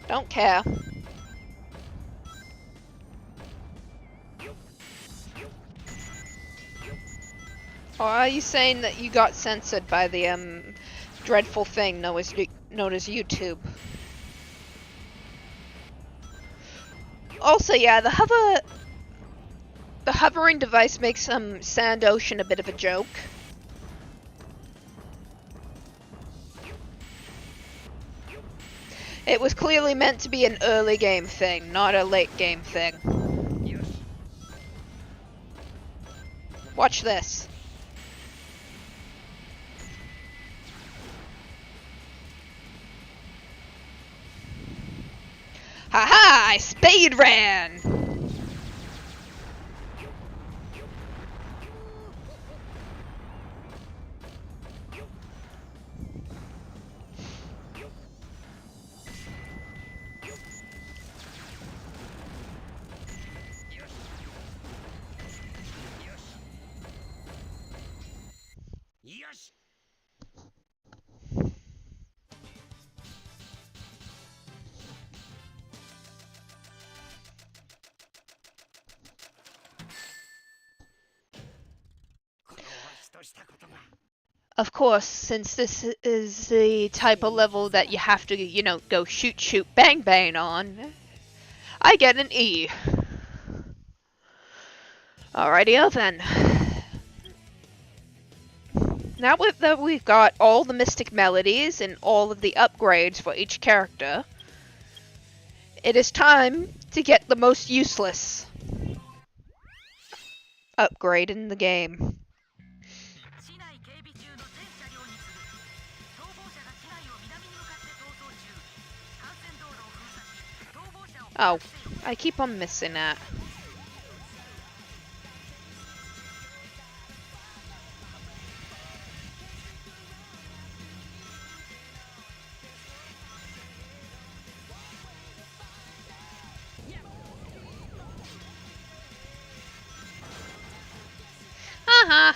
Don't care. Or are you saying that you got censored by the dreadful thing known as YouTube? Also, yeah, the hover The hovering device makes Sand Ocean a bit of a joke. It was clearly meant to be an early game thing, not a late game thing. Watch this. Haha! I speed ran! Of course, since this is the type of level that you have to, you know, go shoot, shoot, bang, bang on, I get an E. Alrighty, then. Now that we've got all the mystic melodies and all of the upgrades for each character, it is time to get the most useless upgrade in the game. Oh, I keep on missing that. Uh-huh.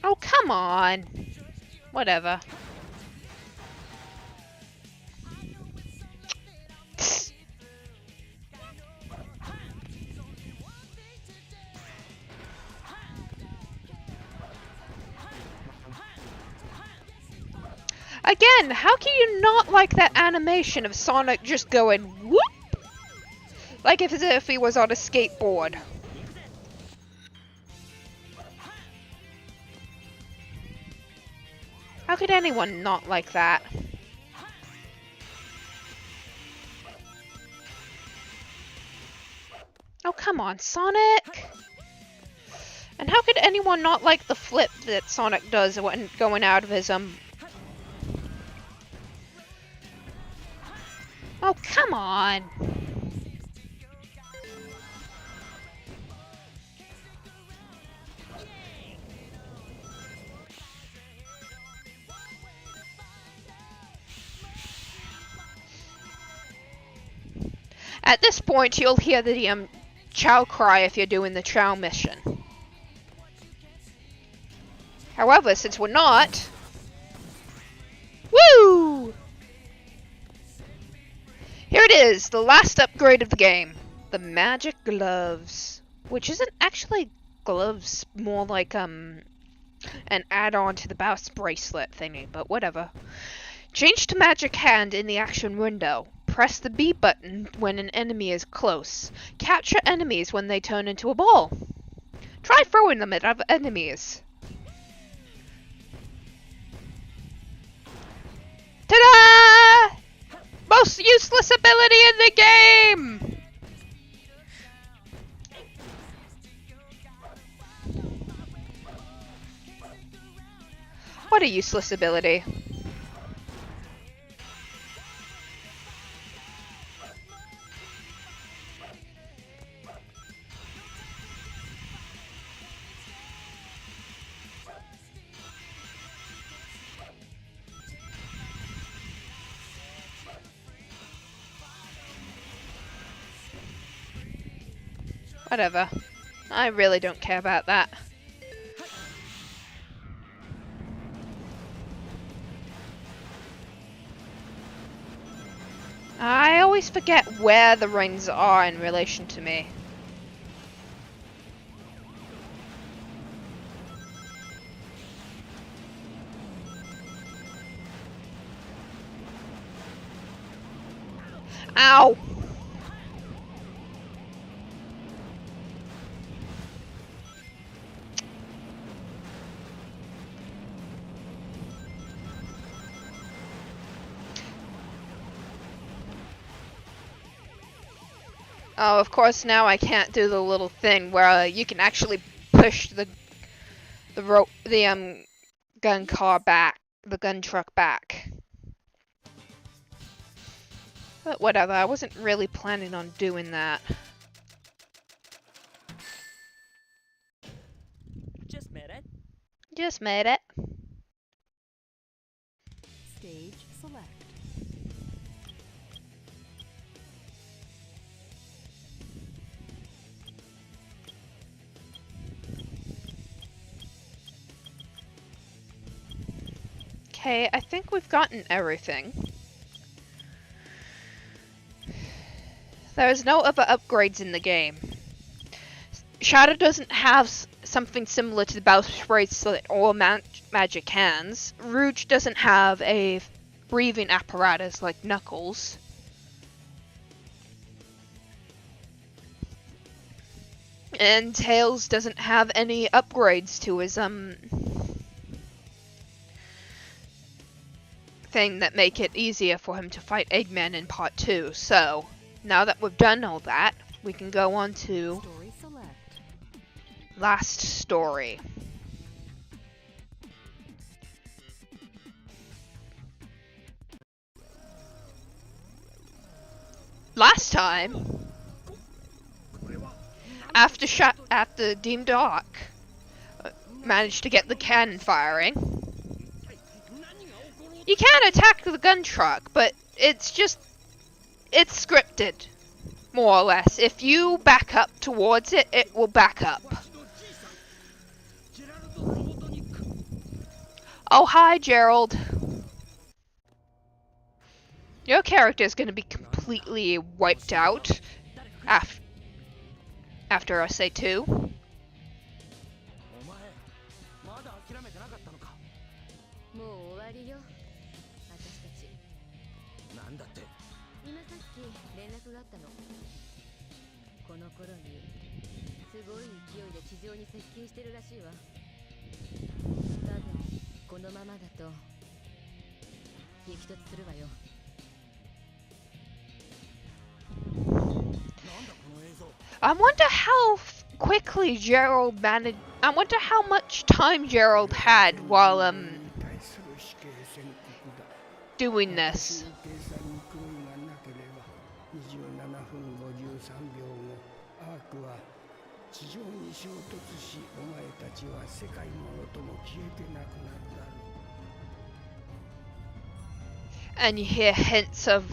Oh, come on. Whatever. Again, how can you not like that animation of Sonic just going whoop? Like as if he was on a skateboard. How could anyone not like that? Oh, come on, Sonic! And how could anyone not like the flip that Sonic does when going out of his, Oh, come on! At this point, you'll hear the, Chow cry if you're doing the Chow mission. However, since we're not... Woo! Here it is, the last upgrade of the game. The Magic Gloves. Which isn't actually gloves, more like, an add-on to the Bounce Bracelet thingy, but whatever. Change to Magic Hand in the action window. Press the B button when an enemy is close. Capture enemies when they turn into a ball. Try throwing them at other enemies. Ta-da! Most useless ability in the game! What a useless ability. Whatever. I really don't care about that. I always forget where the rings are in relation to me. Ow! Oh, of course now I can't do the little thing where you can actually push the gun truck back. But whatever, I wasn't really planning on doing that. Just made it. Just made it. Stage select. Okay, I think we've gotten everything. There's no other upgrades in the game. Shadow doesn't have something similar to the Bowser's bracelet or magic hands. Rouge doesn't have a breathing apparatus like Knuckles. And Tails doesn't have any upgrades to his thing that make it easier for him to fight Eggman in part 2. So, now that we've done all that, we can go on to Story select. last story. Last time, after Deemed Dark managed to get the cannon firing, you can attack the gun truck, but it's scripted, more or less. If you back up towards it, it will back up. Oh, hi, Gerald. Your character is going to be completely wiped out after I say 2. お前まだ諦めてなかったのか。もう終わりよ。私たち。なんだって。今さっき連絡があったの。この頃にすごい勢いで地上に接近してるらしいわ。多分このままだと激突するわよ。 I wonder how quickly Gerald managed. I wonder how much time Gerald had while doing this. And you hear hints of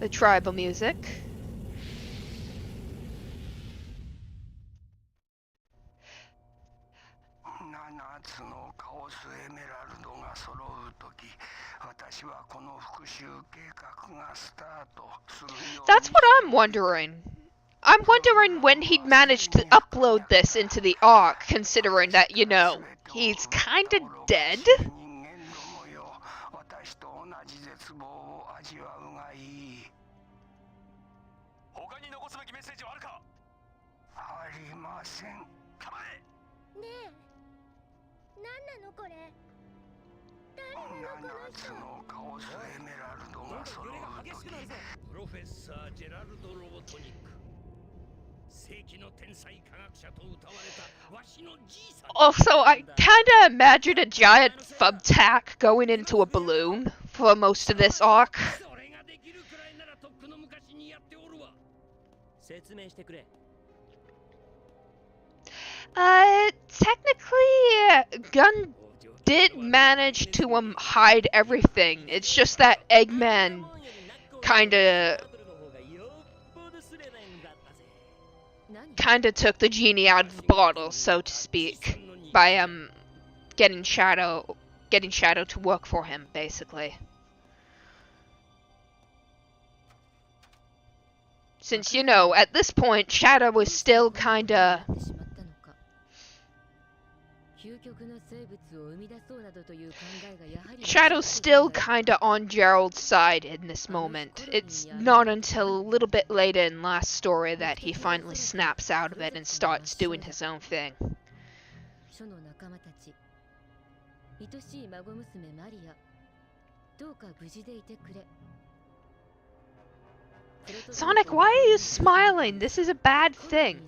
the tribal music. That's what I'm wondering. I'm wondering when he'd managed to upload this into the Ark, considering that, you know, he's kinda dead. Also, I kinda imagine a giant thumbtack going into a balloon for most of this arc. Technically, Gun did manage to hide everything. It's just that Eggman kinda kind of took the genie out of the bottle, so to speak, by getting Shadow to work for him, basically. Since, you know, at this point, Shadow was still kinda... Shadow's still kinda on Gerald's side in this moment. It's not until a little bit later in last story that he finally snaps out of it and starts doing his own thing. Sonic, why are you smiling? This is a bad thing.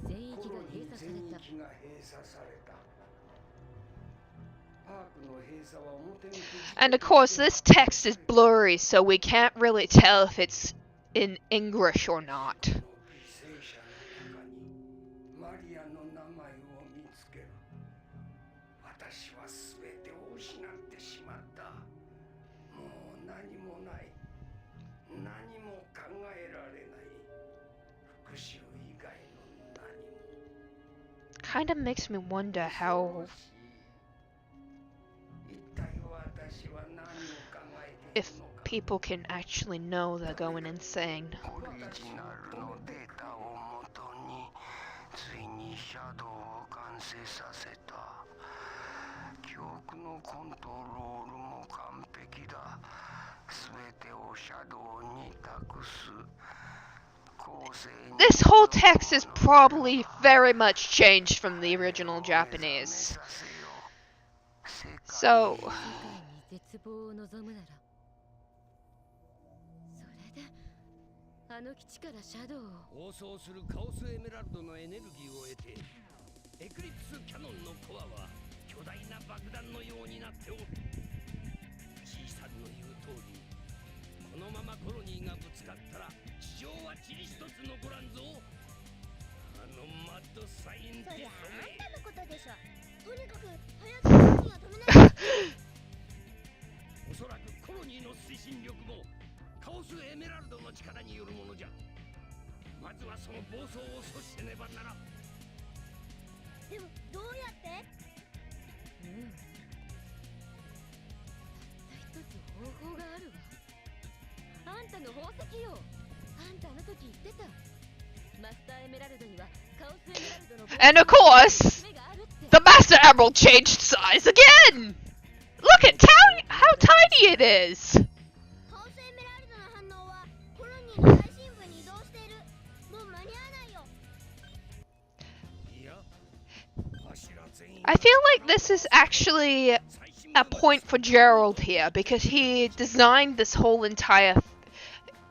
And of course, this text is blurry, so we can't really tell if it's in English or not. Kind of makes me wonder how... if people can actually know they're going insane. This whole text is probably very much changed from the original Japanese. So... And of course, the Master Emerald changed size again! Look at how tiny it is! I feel like this is actually a point for Gerald here, because he designed this whole entire...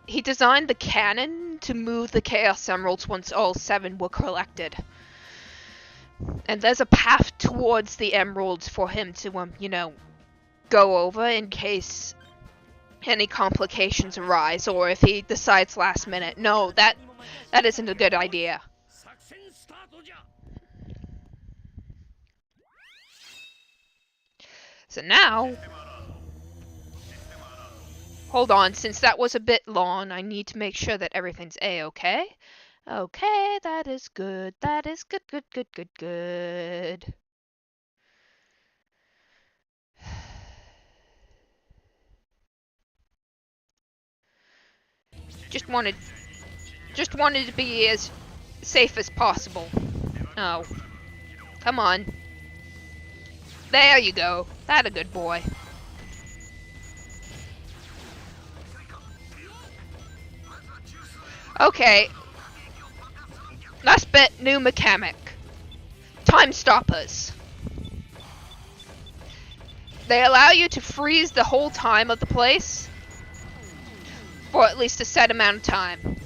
He designed the cannon to move the Chaos Emeralds once all 7 were collected. And there's a path towards the emeralds for him to, you know, go over in case any complications arise, or if he decides last minute, no, that isn't a good idea. So now, hold on, since that was a bit long, I need to make sure that everything's A-okay. Okay, that is good. That is good, good, good, good, good. Just wanted to be as safe as possible. Oh. Come on. There you go. That a good boy. Okay. Last bit, new mechanic. Time stoppers. They allow you to freeze the whole time of the place for at least a set amount of time.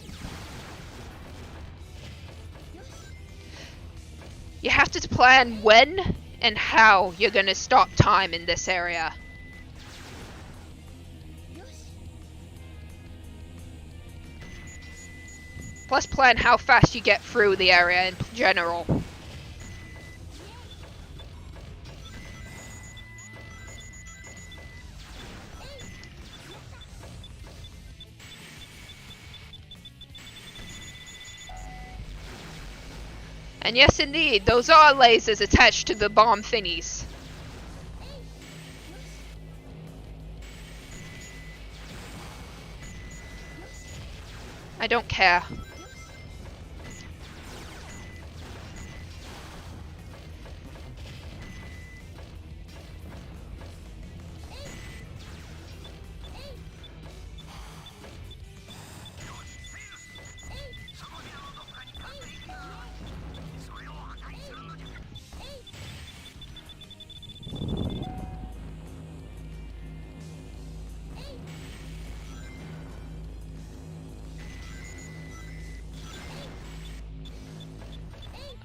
You have to plan when and how you're gonna stop time in this area. Plus plan how fast you get through the area in general. And yes, indeed, those are lasers attached to the bomb thingies. I don't care.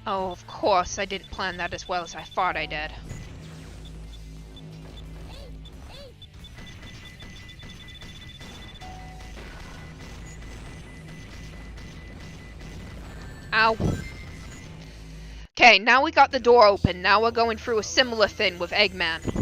Oh, of course, I didn't plan that as well as I thought I did. Ow. Okay, now we got the door open. Now we're going through a similar thing with Eggman.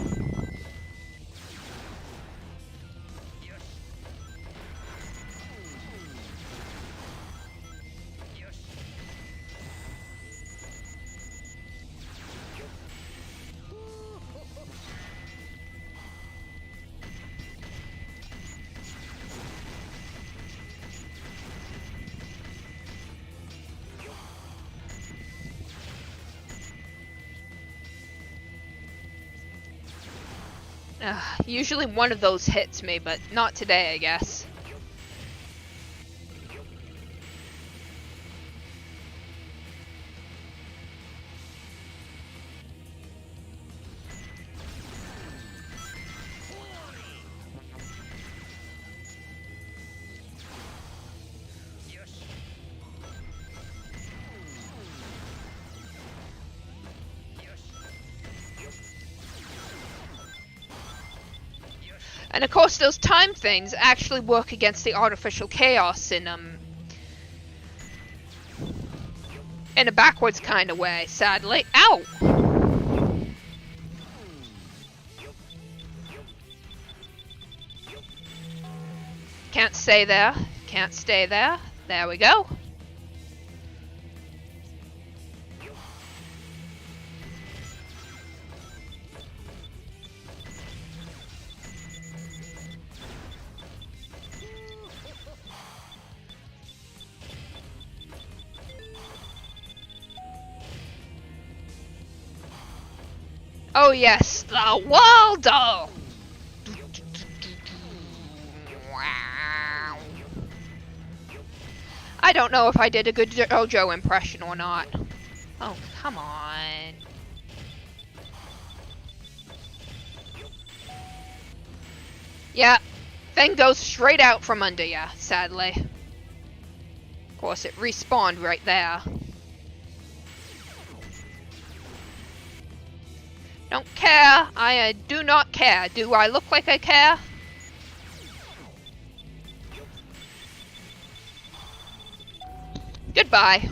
Usually one of those hits me, but not today, I guess. And of course, those time things actually work against the artificial chaos in a backwards kind of way, sadly. Ow! Can't stay there. Can't stay there. There we go. Oh yes, the Waldo! Wow. I don't know if I did a good JoJo impression or not. Oh, come on. Yeah, thing goes straight out from under ya, sadly. Of course, it respawned right there. Don't care. I do not care. Do I look like I care? Goodbye.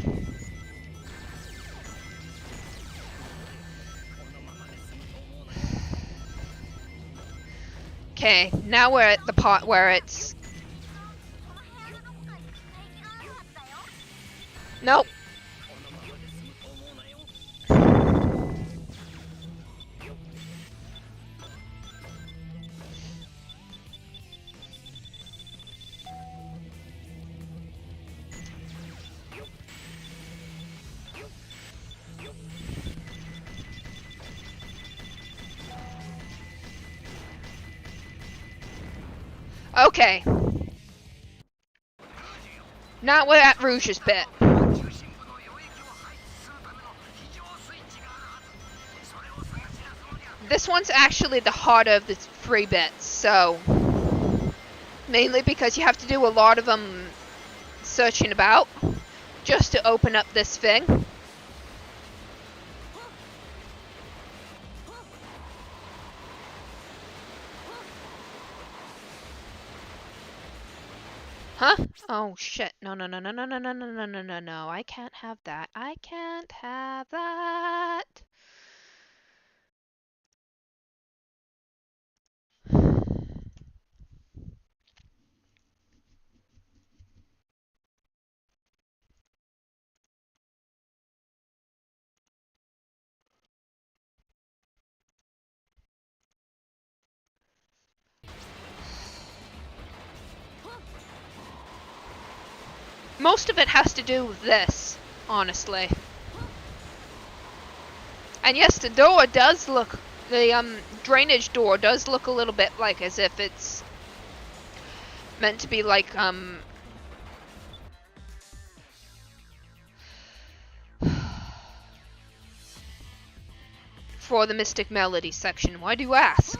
Okay, now we're at the part where it's... Nope. Okay. Now we're at Rouge's bit. This one's actually the harder of the 3 bits, so... Mainly because you have to do a lot of searching about just to open up this thing. Huh? Oh shit. No, no, no, no, no, no, no, no, no, no, no, no. I can't have that. I can't have that. most of it has to do with this, honestly. And yes, the door does look, the drainage door does look a little bit like as if it's meant to be like for the Mystic Melody section. Why do you ask?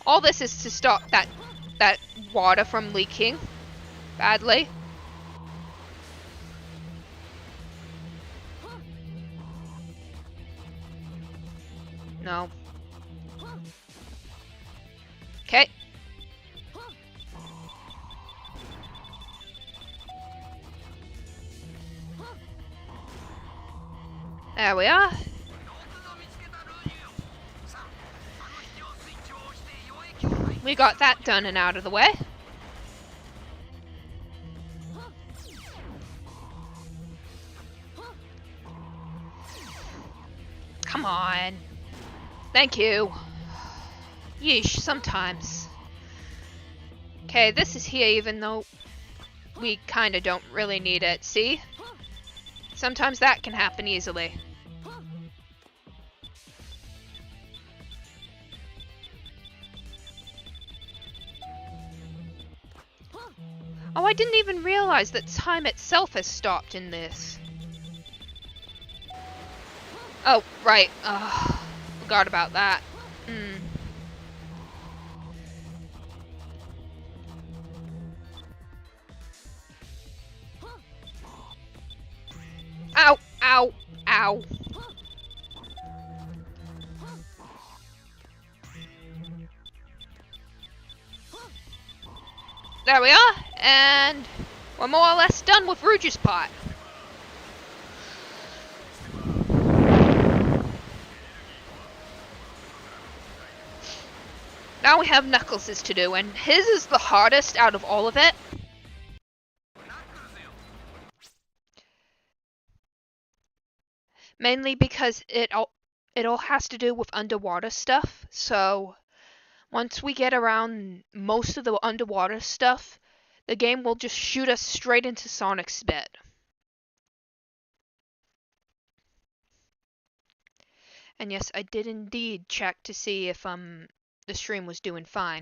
All this is to stop that water from leaking badly. No. Okay. There we are. We got that done and out of the way. Come on. Thank you. Yeesh, sometimes. Okay, this is here even though we kinda don't really need it. See? Sometimes that can happen easily. Oh, I didn't even realize that time itself has stopped in this. Oh, right. Forgot about that. Ow, ow, ow. There we are, and we're more or less done with Rouge's part. Now we have Knuckles' to do, and his is the hardest out of all of it. Mainly because it all has to do with underwater stuff, so once we get around most of the underwater stuff, the game will just shoot us straight into Sonic's bit. And yes, I did indeed check to see if the stream was doing fine.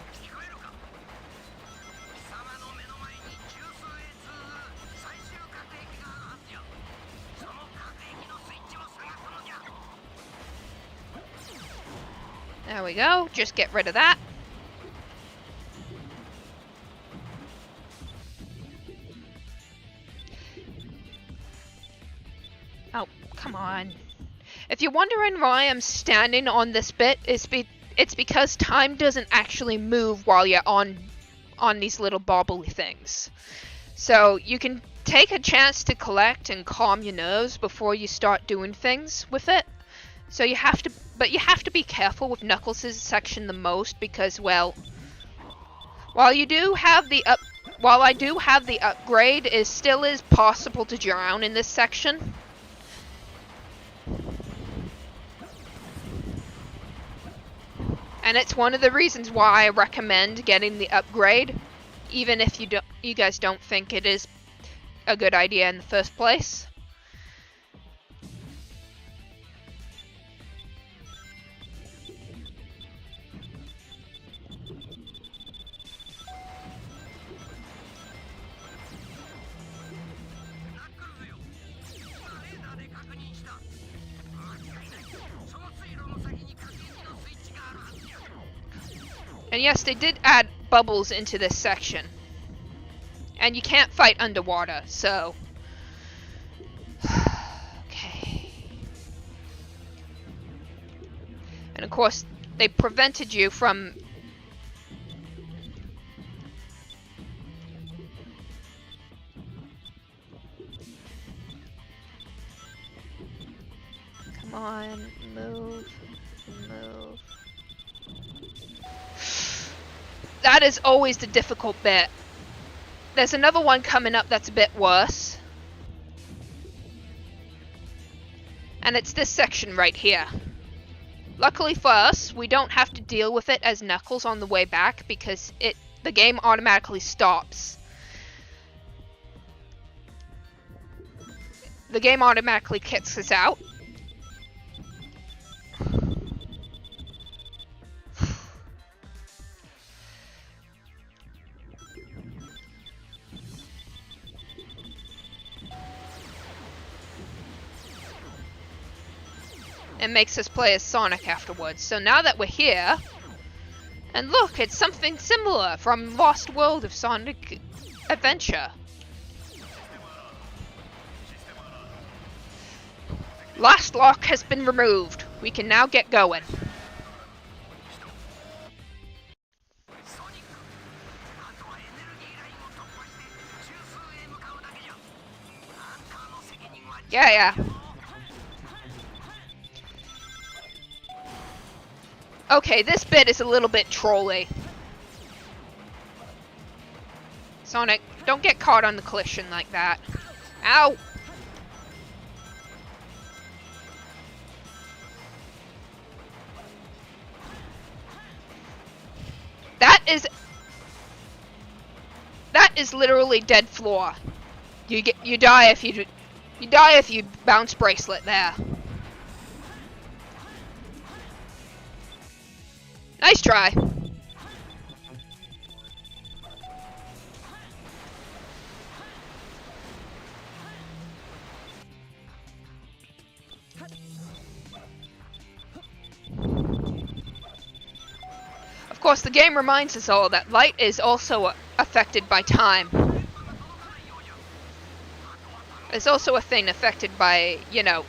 There we go, just get rid of that. Oh, come on. If you're wondering why I'm standing on this bit, it's because time doesn't actually move while you're on these little bobbly things. So you can take a chance to collect and calm your nerves before you start doing things with it. So you have to be careful with Knuckles' section the most because, well, while I do have the upgrade, it still is possible to drown in this section. And it's one of the reasons why I recommend getting the upgrade, even if you guys don't think it is a good idea in the first place. And yes, they did add bubbles into this section. And you can't fight underwater, so... Okay. And of course, they prevented you from... Come on, move, move. That is always the difficult bit. There's another one coming up that's a bit worse. And it's this section right here. Luckily for us, we don't have to deal with it as Knuckles on the way back because the game automatically stops. The game automatically kicks us out. And makes us play as Sonic afterwards. So now that we're here, and look, it's something similar from Lost World of Sonic Adventure. Last lock has been removed. We can now get going. Yeah. Okay, this bit is a little bit trolly. Sonic, don't get caught on the collision like that. Ow! That is literally dead floor. You die if you bounce bracelet there. Nice try. Of course, the game reminds us all that light is also affected by time. It's also a thing affected by, you know,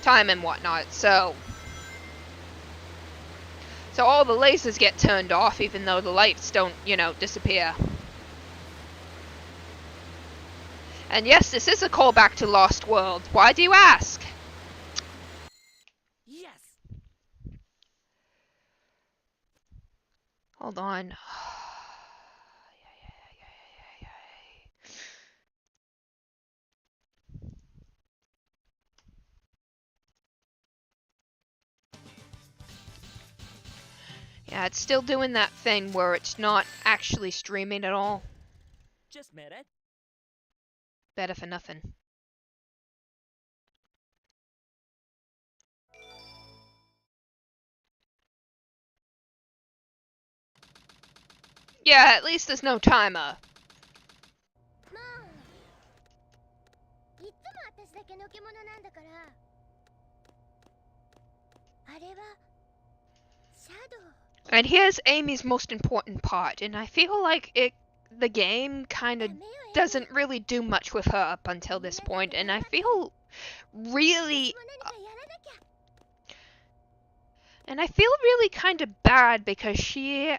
time and whatnot, so all the lasers get turned off even though the lights don't, you know, disappear. And yes, this is a callback to Lost World. Why do you ask? Yes. Hold on. Yeah, it's still doing that thing where it's not actually streaming at all. Just met it. Better for nothing. Yeah, at least there's no timer. And here's Amy's most important part, and I feel like the game kind of doesn't really do much with her up until this point, and I feel really kind of bad because she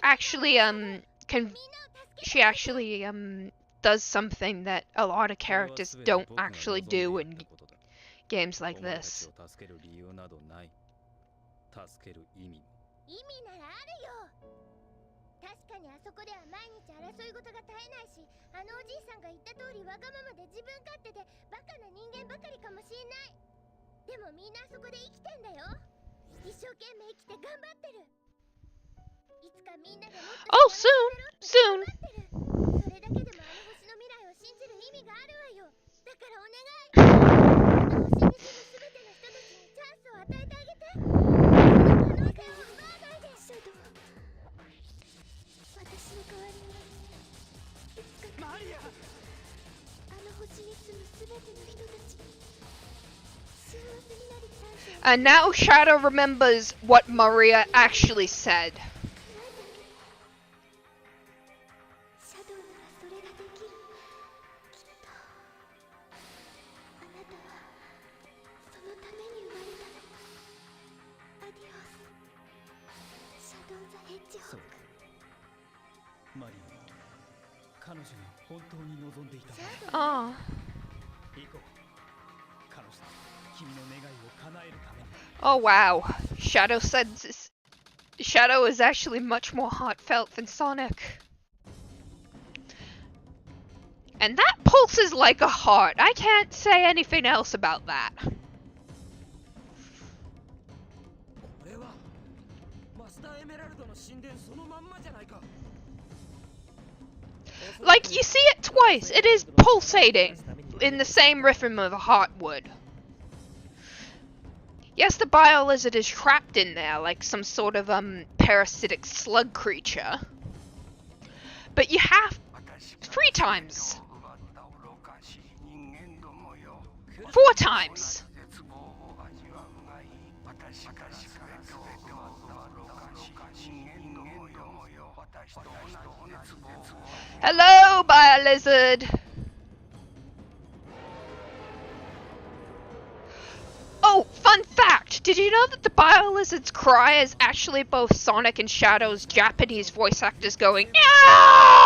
actually does something that a lot of characters don't actually do in games like this. 意味ならあるよ。確かにあそこでは毎日争い事が絶えないし、あのおじいさんが言った通りわがままで自分勝手でバカな人間ばかりかもしれない。でもみんなあそこで生きてんだよ。一生懸命生きて頑張ってる。いつかみんなでもっと Oh, soon. それだけでもあの星の未来を信じる意味があるわよ。だからお願い。あの星に住むすべての人たちにチャンスを与えてあげて。その可能性を奪わないで。シャドウ。私の代わりにいつかマリア。あの星に住むすべての人たち。幸せになるチャンスを。And now Shadow remembers what Maria actually said. Oh. Oh wow. Shadow is actually much more heartfelt than Sonic. And that pulses like a heart. I can't say anything else about that. Like, you see it twice. It is pulsating in the same rhythm of a heart would. Yes, the bio lizard is trapped in there like some sort of parasitic slug creature. But you have 3 times. 4 times. Hello, bio lizard. Oh, fun fact! Did you know that the bio lizard's cry is actually both Sonic and Shadow's Japanese voice actors going "Aaah!"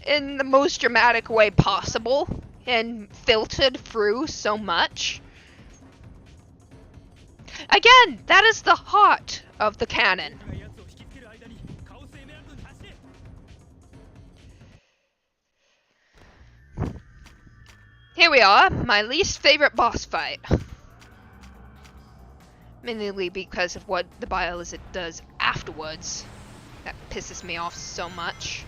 in the most dramatic way possible and filtered through so much? Again, that is the heart of the canon. Here we are, my least favorite boss fight. Mainly because of what the bio lizard does afterwards. That pisses me off so much.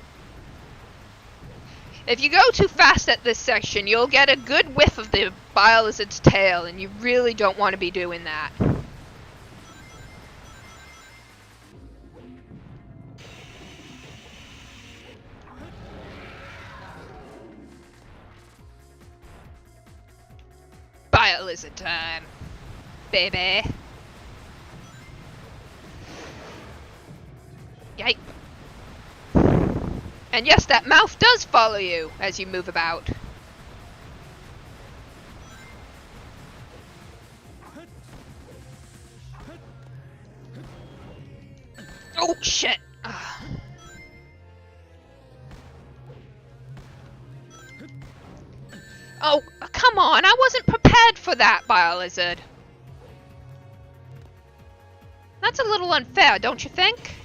If you go too fast at this section, you'll get a good whiff of the bio lizard's tail, and you really don't want to be doing that. Bio lizard time, baby. Yipe. And yes, that mouth does follow you as you move about. Oh shit. Oh, come on, I wasn't prepared for that, bio lizard. That's a little unfair, don't you think?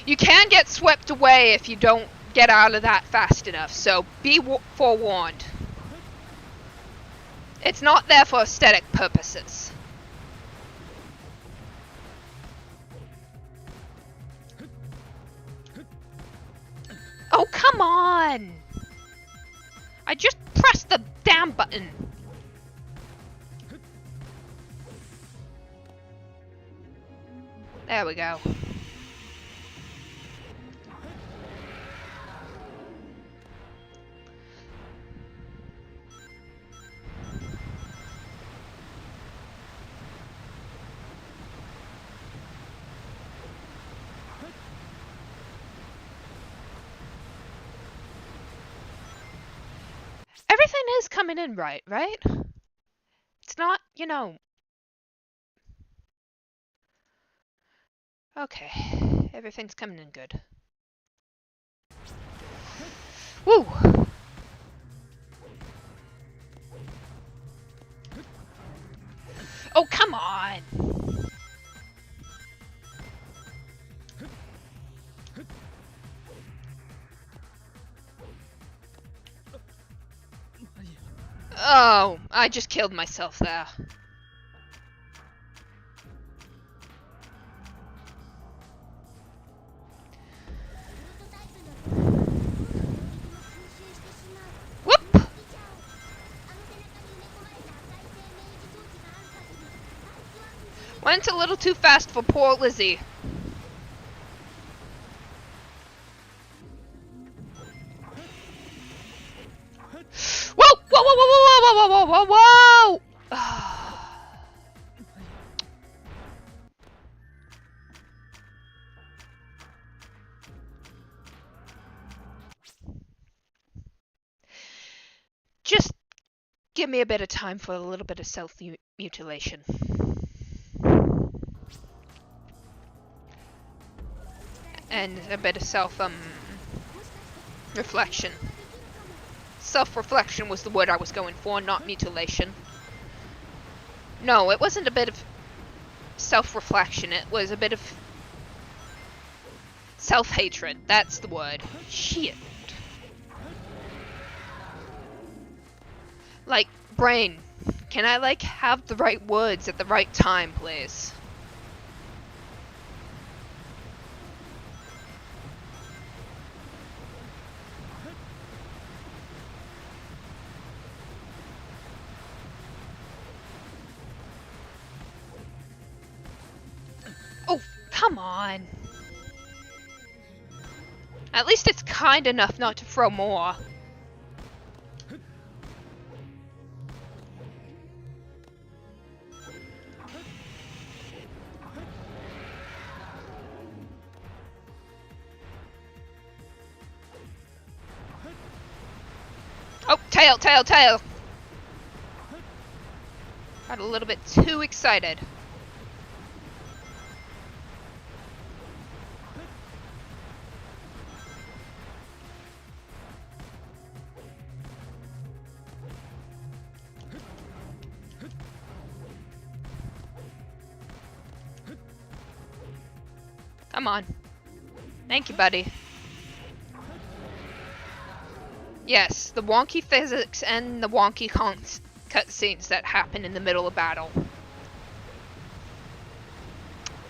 You can get swept away if you don't get out of that fast enough, so be forewarned. It's not there for aesthetic purposes. Oh, come on! I just pressed the damn button. There we go. Everything is coming in right? It's not, you know... Okay, everything's coming in good. Woo! Oh, come on! Oh, I just killed myself there. Whoop! Went a little too fast for poor Lizzie. Whoa! Whoa! Whoa! Whoa! Whoa! Whoa! Whoa! Whoa! Whoa! Just give me a bit of time for a little bit of self-mutilation. And a bit of reflection. Self-reflection was the word I was going for, not mutilation. No, it wasn't a bit of self-reflection, it was a bit of Self-hatred, that's the word. Shit. Like, brain, can I, like, have the right words at the right time, please? Oh, come on. At least it's kind enough not to throw more. Oh, tail, tail, tail! Got a little bit too excited. Come on. Thank you, buddy. Yes, the wonky physics and the wonky cutscenes that happen in the middle of battle.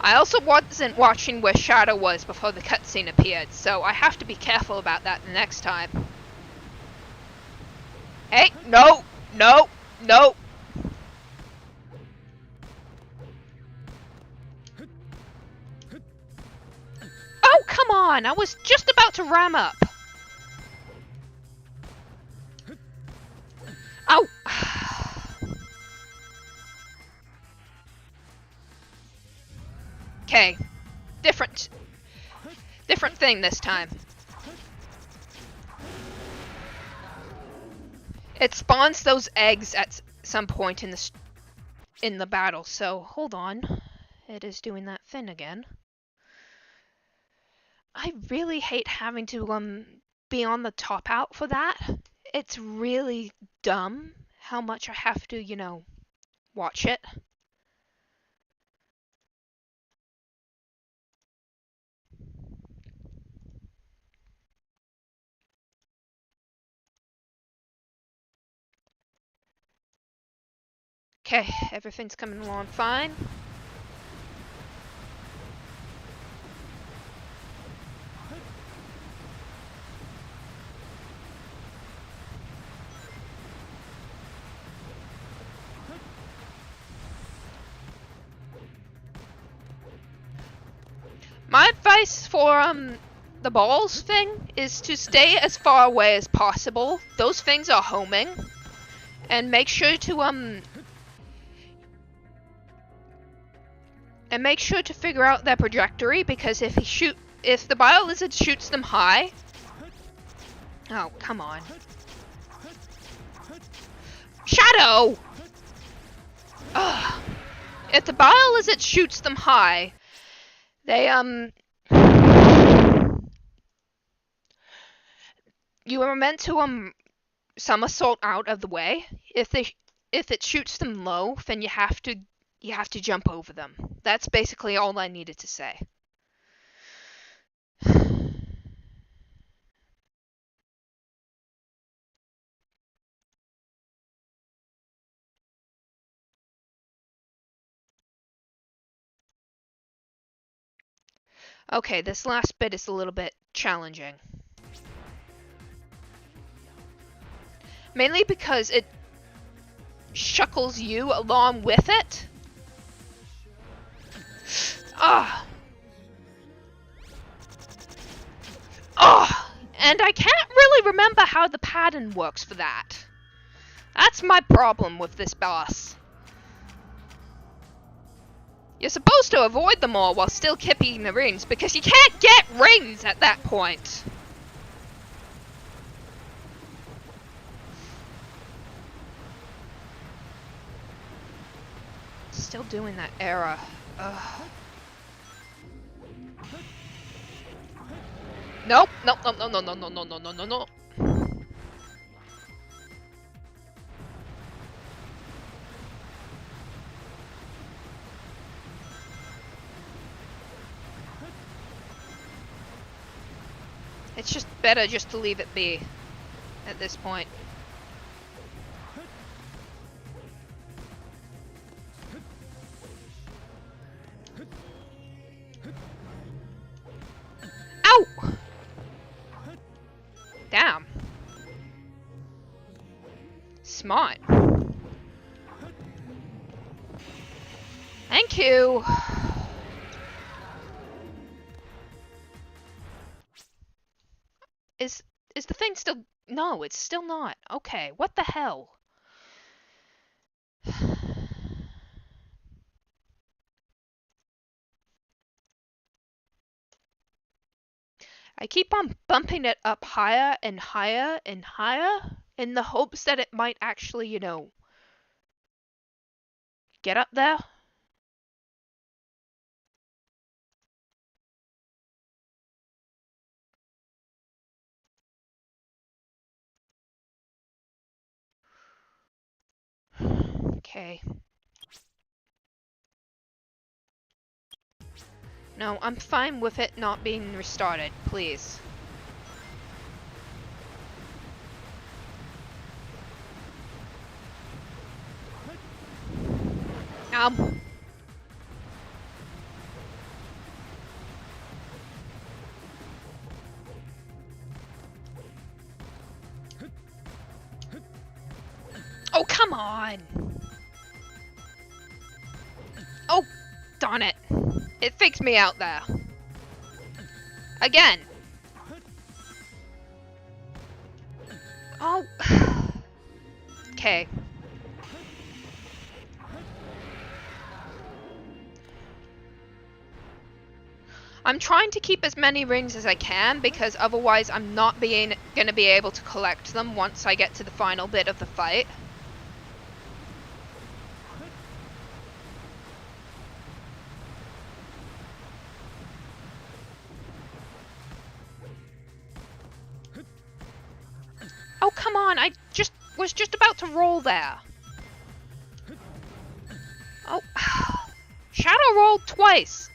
I also wasn't watching where Shadow was before the cutscene appeared, so I have to be careful about that the next time. Hey, no, no, no. Oh, come on, I was just about to ram up. Oh. Okay. Different thing this time. It spawns those eggs at some point in the battle, so hold on. It is doing that thing again. I really hate having to be on the top out for that. It's really dumb how much I have to, you know, watch it. Okay, everything's coming along fine. My advice for the balls thing is to stay as far away as possible. Those things are homing, and make sure to figure out their trajectory, because if the bio lizard shoots them high. Oh, come on. Shadow! Ugh. If the bio lizard shoots them high, they you are meant to somersault out of the way. If it shoots them low, then you have to jump over them. That's basically all I needed to say. Okay, this last bit is a little bit challenging. Mainly because it shuckles you along with it. Ah. Oh, and I can't really remember how the pattern works for that. That's my problem with this boss. You're supposed to avoid them all while still keeping the rings, because you can't get rings at that point. Still doing that error. Ugh. Nope, nope, nope, no, no, no, no, no, no, no, no, no. It's just better just to leave it be at this point. Ow! Damn. Smart. Thank you. Is the thing still... No, it's still not. Okay, what the hell? I keep on bumping it up higher and higher and higher in the hopes that it might actually, you know, get up there. Okay. No, I'm fine with it not being restarted, please. Oh, come on! Oh, darn it. It faked me out there. Again. Oh. Okay. I'm trying to keep as many rings as I can because otherwise I'm not gonna be able to collect them once I get to the final bit of the fight. Oh, come on, I was just about to roll there. Oh, Shadow rolled twice.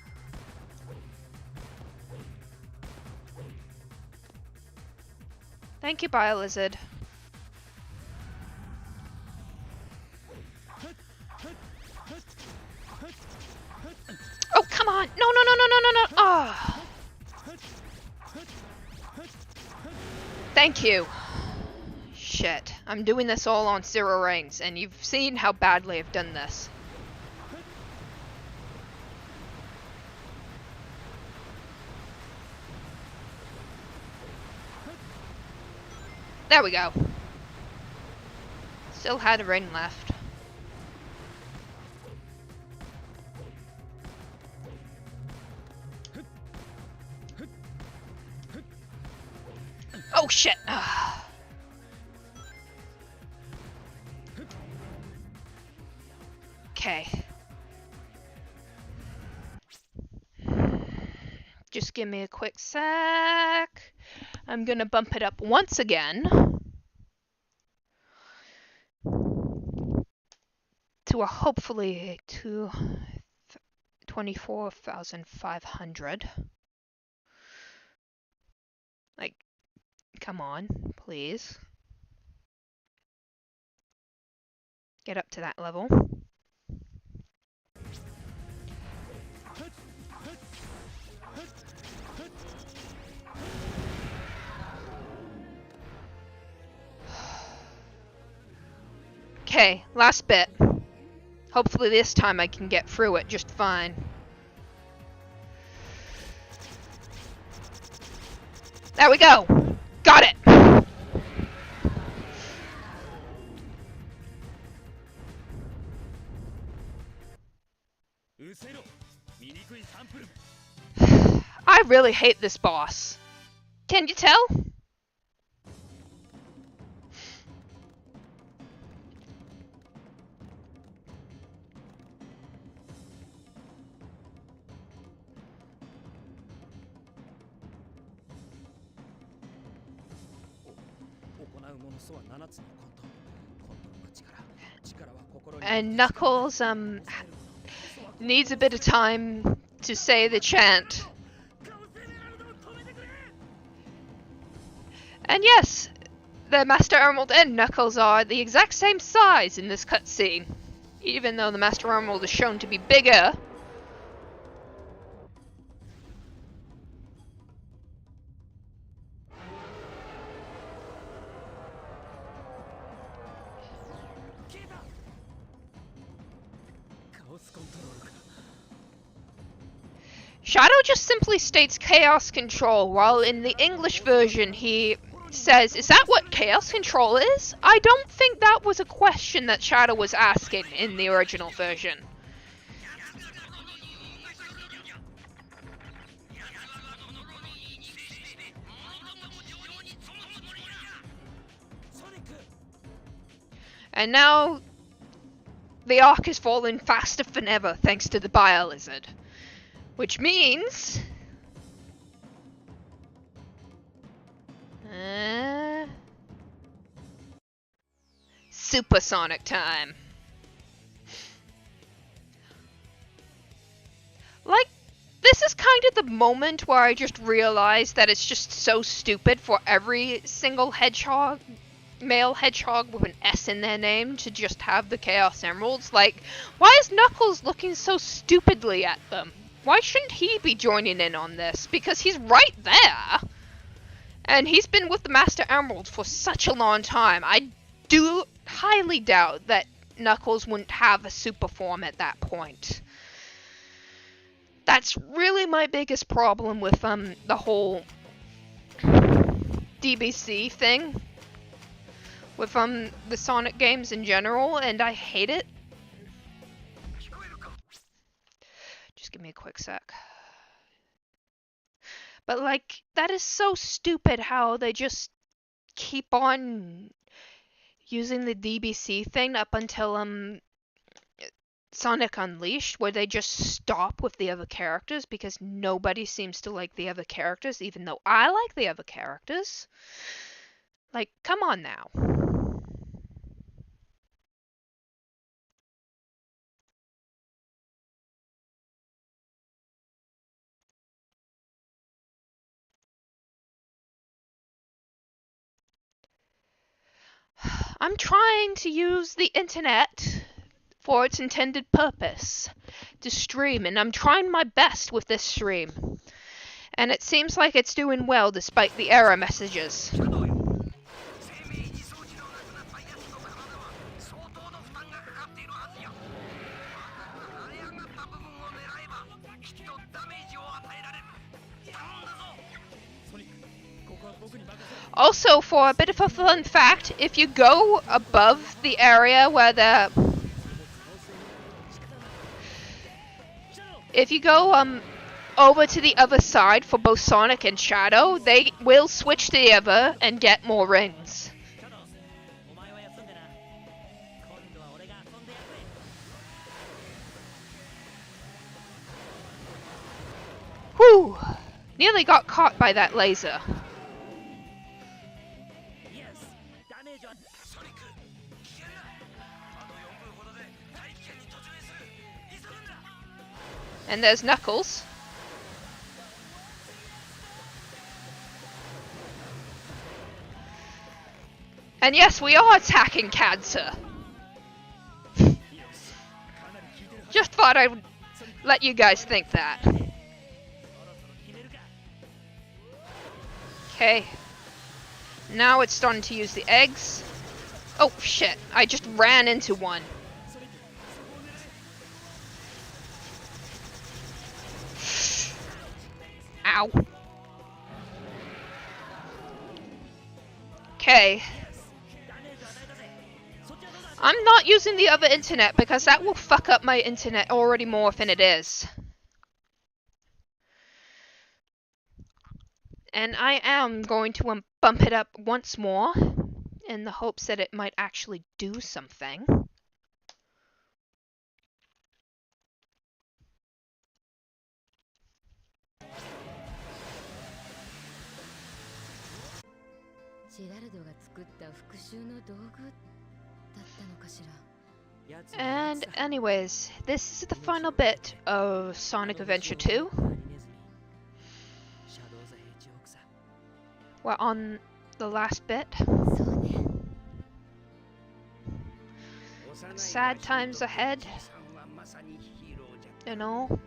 Thank you, Biolizard. Oh, come on. No, no, no, no, no, no, no. Oh. Thank you. Shit. I'm doing this all on 0 rings, and you've seen how badly I've done this. There we go. Still had a ring left. Oh shit! Okay. Just give me a quick sec. I'm gonna bump it up once again to a hopefully 24,500. Like, come on, please. Get up to that level. Okay, last bit. Hopefully this time I can get through it just fine. There we go! Got it! I really hate this boss. Can you tell? And Knuckles needs a bit of time to say the chant. And yes, the Master Emerald and Knuckles are the exact same size in this cutscene, even though the Master Emerald is shown to be bigger. Shadow just simply states Chaos Control, while in the English version he says, "Is that what Chaos Control is?" I don't think that was a question that Shadow was asking in the original version. And now the arc is falling faster than ever thanks to the Bio-Lizard. Which means... Supersonic time. Like, this is kind of the moment where I just realized that it's just so stupid for every single hedgehog, male hedgehog with an S in their name, to just have the Chaos Emeralds. Like, why is Knuckles looking so stupidly at them? Why shouldn't he be joining in on this? Because he's right there! And he's been with the Master Emerald for such a long time. I do highly doubt that Knuckles wouldn't have a super form at that point. That's really my biggest problem with the whole DBC thing. With the Sonic games in general, and I hate it. Just give me a quick sec. But like, that is so stupid how they just keep on using the DBC thing up until Sonic Unleashed, where they just stop with the other characters because nobody seems to like the other characters, even though I like the other characters. Like, come on now. I'm trying to use the internet for its intended purpose, to stream, and I'm trying my best with this stream. And it seems like it's doing well despite the error messages. Also, for a bit of a fun fact, if you go above the area where if you go over to the other side for both Sonic and Shadow, they will switch to the other and get more rings. Whew! Nearly got caught by that laser. And there's Knuckles. And yes, we are attacking cancer. Just thought I would let you guys think that. Okay. Now it's starting to use the eggs. Oh shit, I just ran into one. Ow. Okay. I'm not using the other internet because that will fuck up my internet already more than it is. And I am going to bump it up once more in the hopes that it might actually do something. And anyways, this is the final bit of Sonic Adventure 2. We're on the last bit. そうね。 Sad times ahead and all.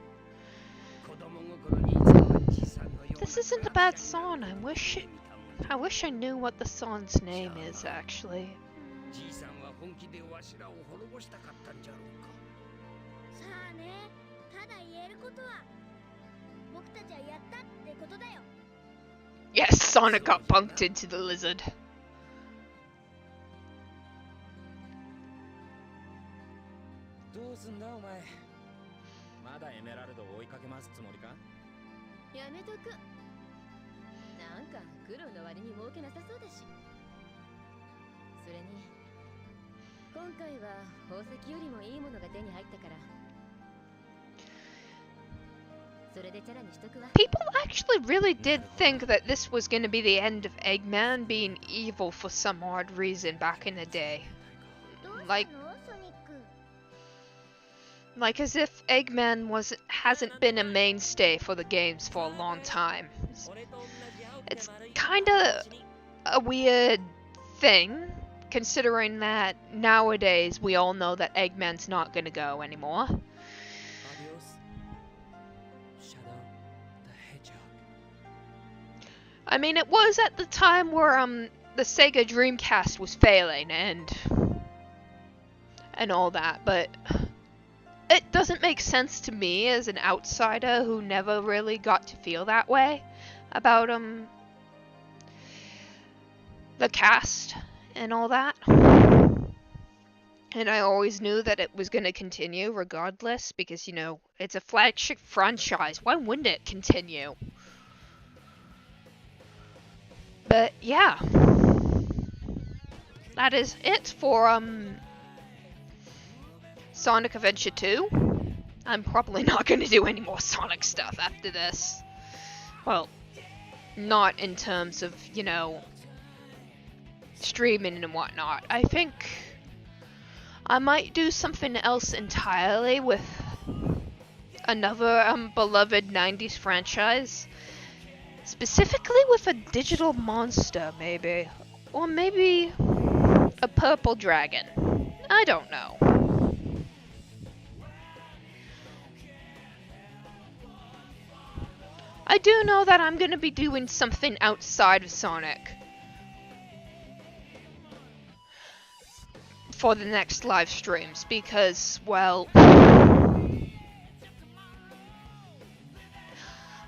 This isn't a bad song. I wish I knew what the song's name is actually. じいさんは本気でわしらを滅ぼしたかったんじゃろうか。さあね、ただ言えることは僕たちはやったってことだよ。 Yes, Sonic got bunked into the lizard. どうすんだお前。まだエメラルドを追いかけ回すつもりか。やめとく。なんか苦労の割に儲けなさそうだし。それに今回は宝石よりもいいものが手に入ったから。それでチャラにしとくわ。 People actually really did think that this was going to be the end of Eggman being evil for some odd reason back in the day. どうしたの Like ソニック。 Like as if Eggman hasn't been a mainstay for the games for a long time. It's kind of a weird thing, considering that nowadays we all know that Eggman's not gonna go anymore. I mean, it was at the time where the Sega Dreamcast was failing and all that, but it doesn't make sense to me as an outsider who never really got to feel that way about the cast and all that. And I always knew that it was going to continue regardless because, you know, it's a flagship franchise. Why wouldn't it continue? But yeah. That is it for Sonic Adventure 2. I'm probably not going to do any more Sonic stuff after this. Well, not in terms of, you know, streaming and whatnot. I think I might do something else entirely with another beloved 90s franchise. Specifically with a digital monster, maybe. Or maybe a purple dragon. I don't know. I do know that I'm going to be doing something outside of Sonic for the next live streams because, well,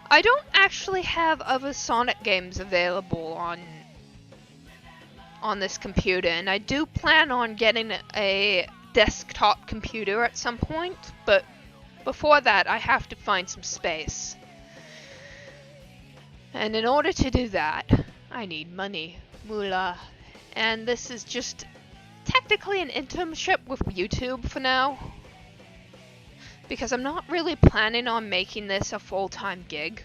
I don't actually have other Sonic games available on this computer, and I do plan on getting a desktop computer at some point, but before that I have to find some space. And in order to do that, I need money, moolah, and this is just technically an internship with YouTube for now, because I'm not really planning on making this a full-time gig.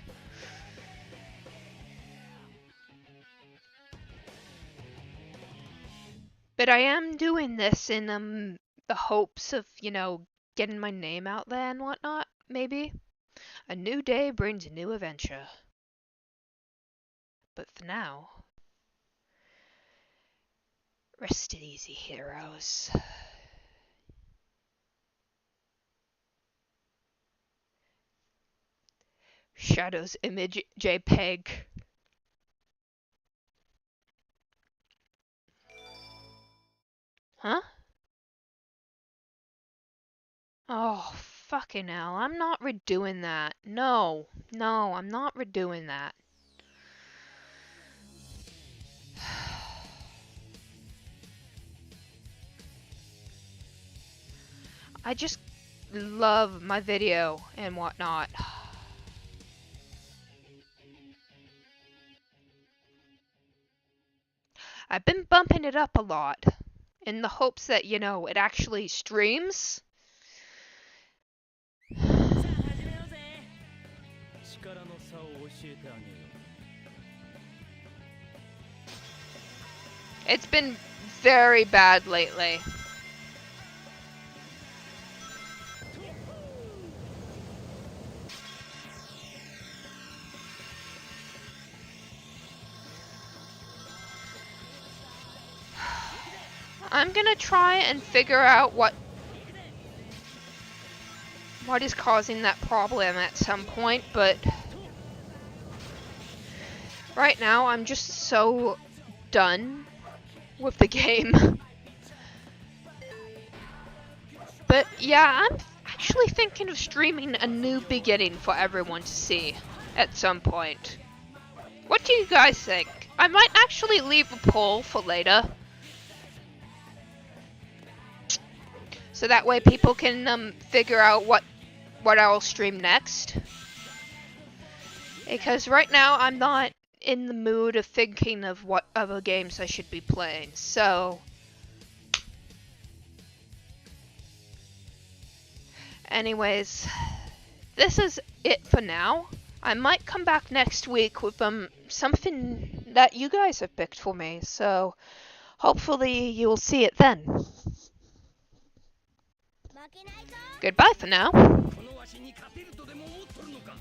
But I am doing this in the hopes of, you know, getting my name out there and whatnot, maybe. A new day brings a new adventure. But for now, rest easy, heroes. Shadow's image JPEG. Huh? Oh, fucking hell. I'm not redoing that. No, I'm not redoing that. I just love my video and whatnot. I've been bumping it up a lot in the hopes that, you know, it actually streams. さあ始めようぜ。力の差を教えてあげよう。 It's been very bad lately. I'm gonna try and figure out what is causing that problem at some point, but right now I'm just so done with the game. But yeah, I'm actually thinking of streaming a new beginning for everyone to see at some point. What do you guys think? I might actually leave a poll for later, so that way people can figure out what I'll stream next. Because right now I'm not in the mood of thinking of what other games I should be playing. So anyways, this is it for now. I might come back next week with something that you guys have picked for me. So hopefully you'll see it then. Goodbye for now. このわしに勝てるとでも思っとるのか。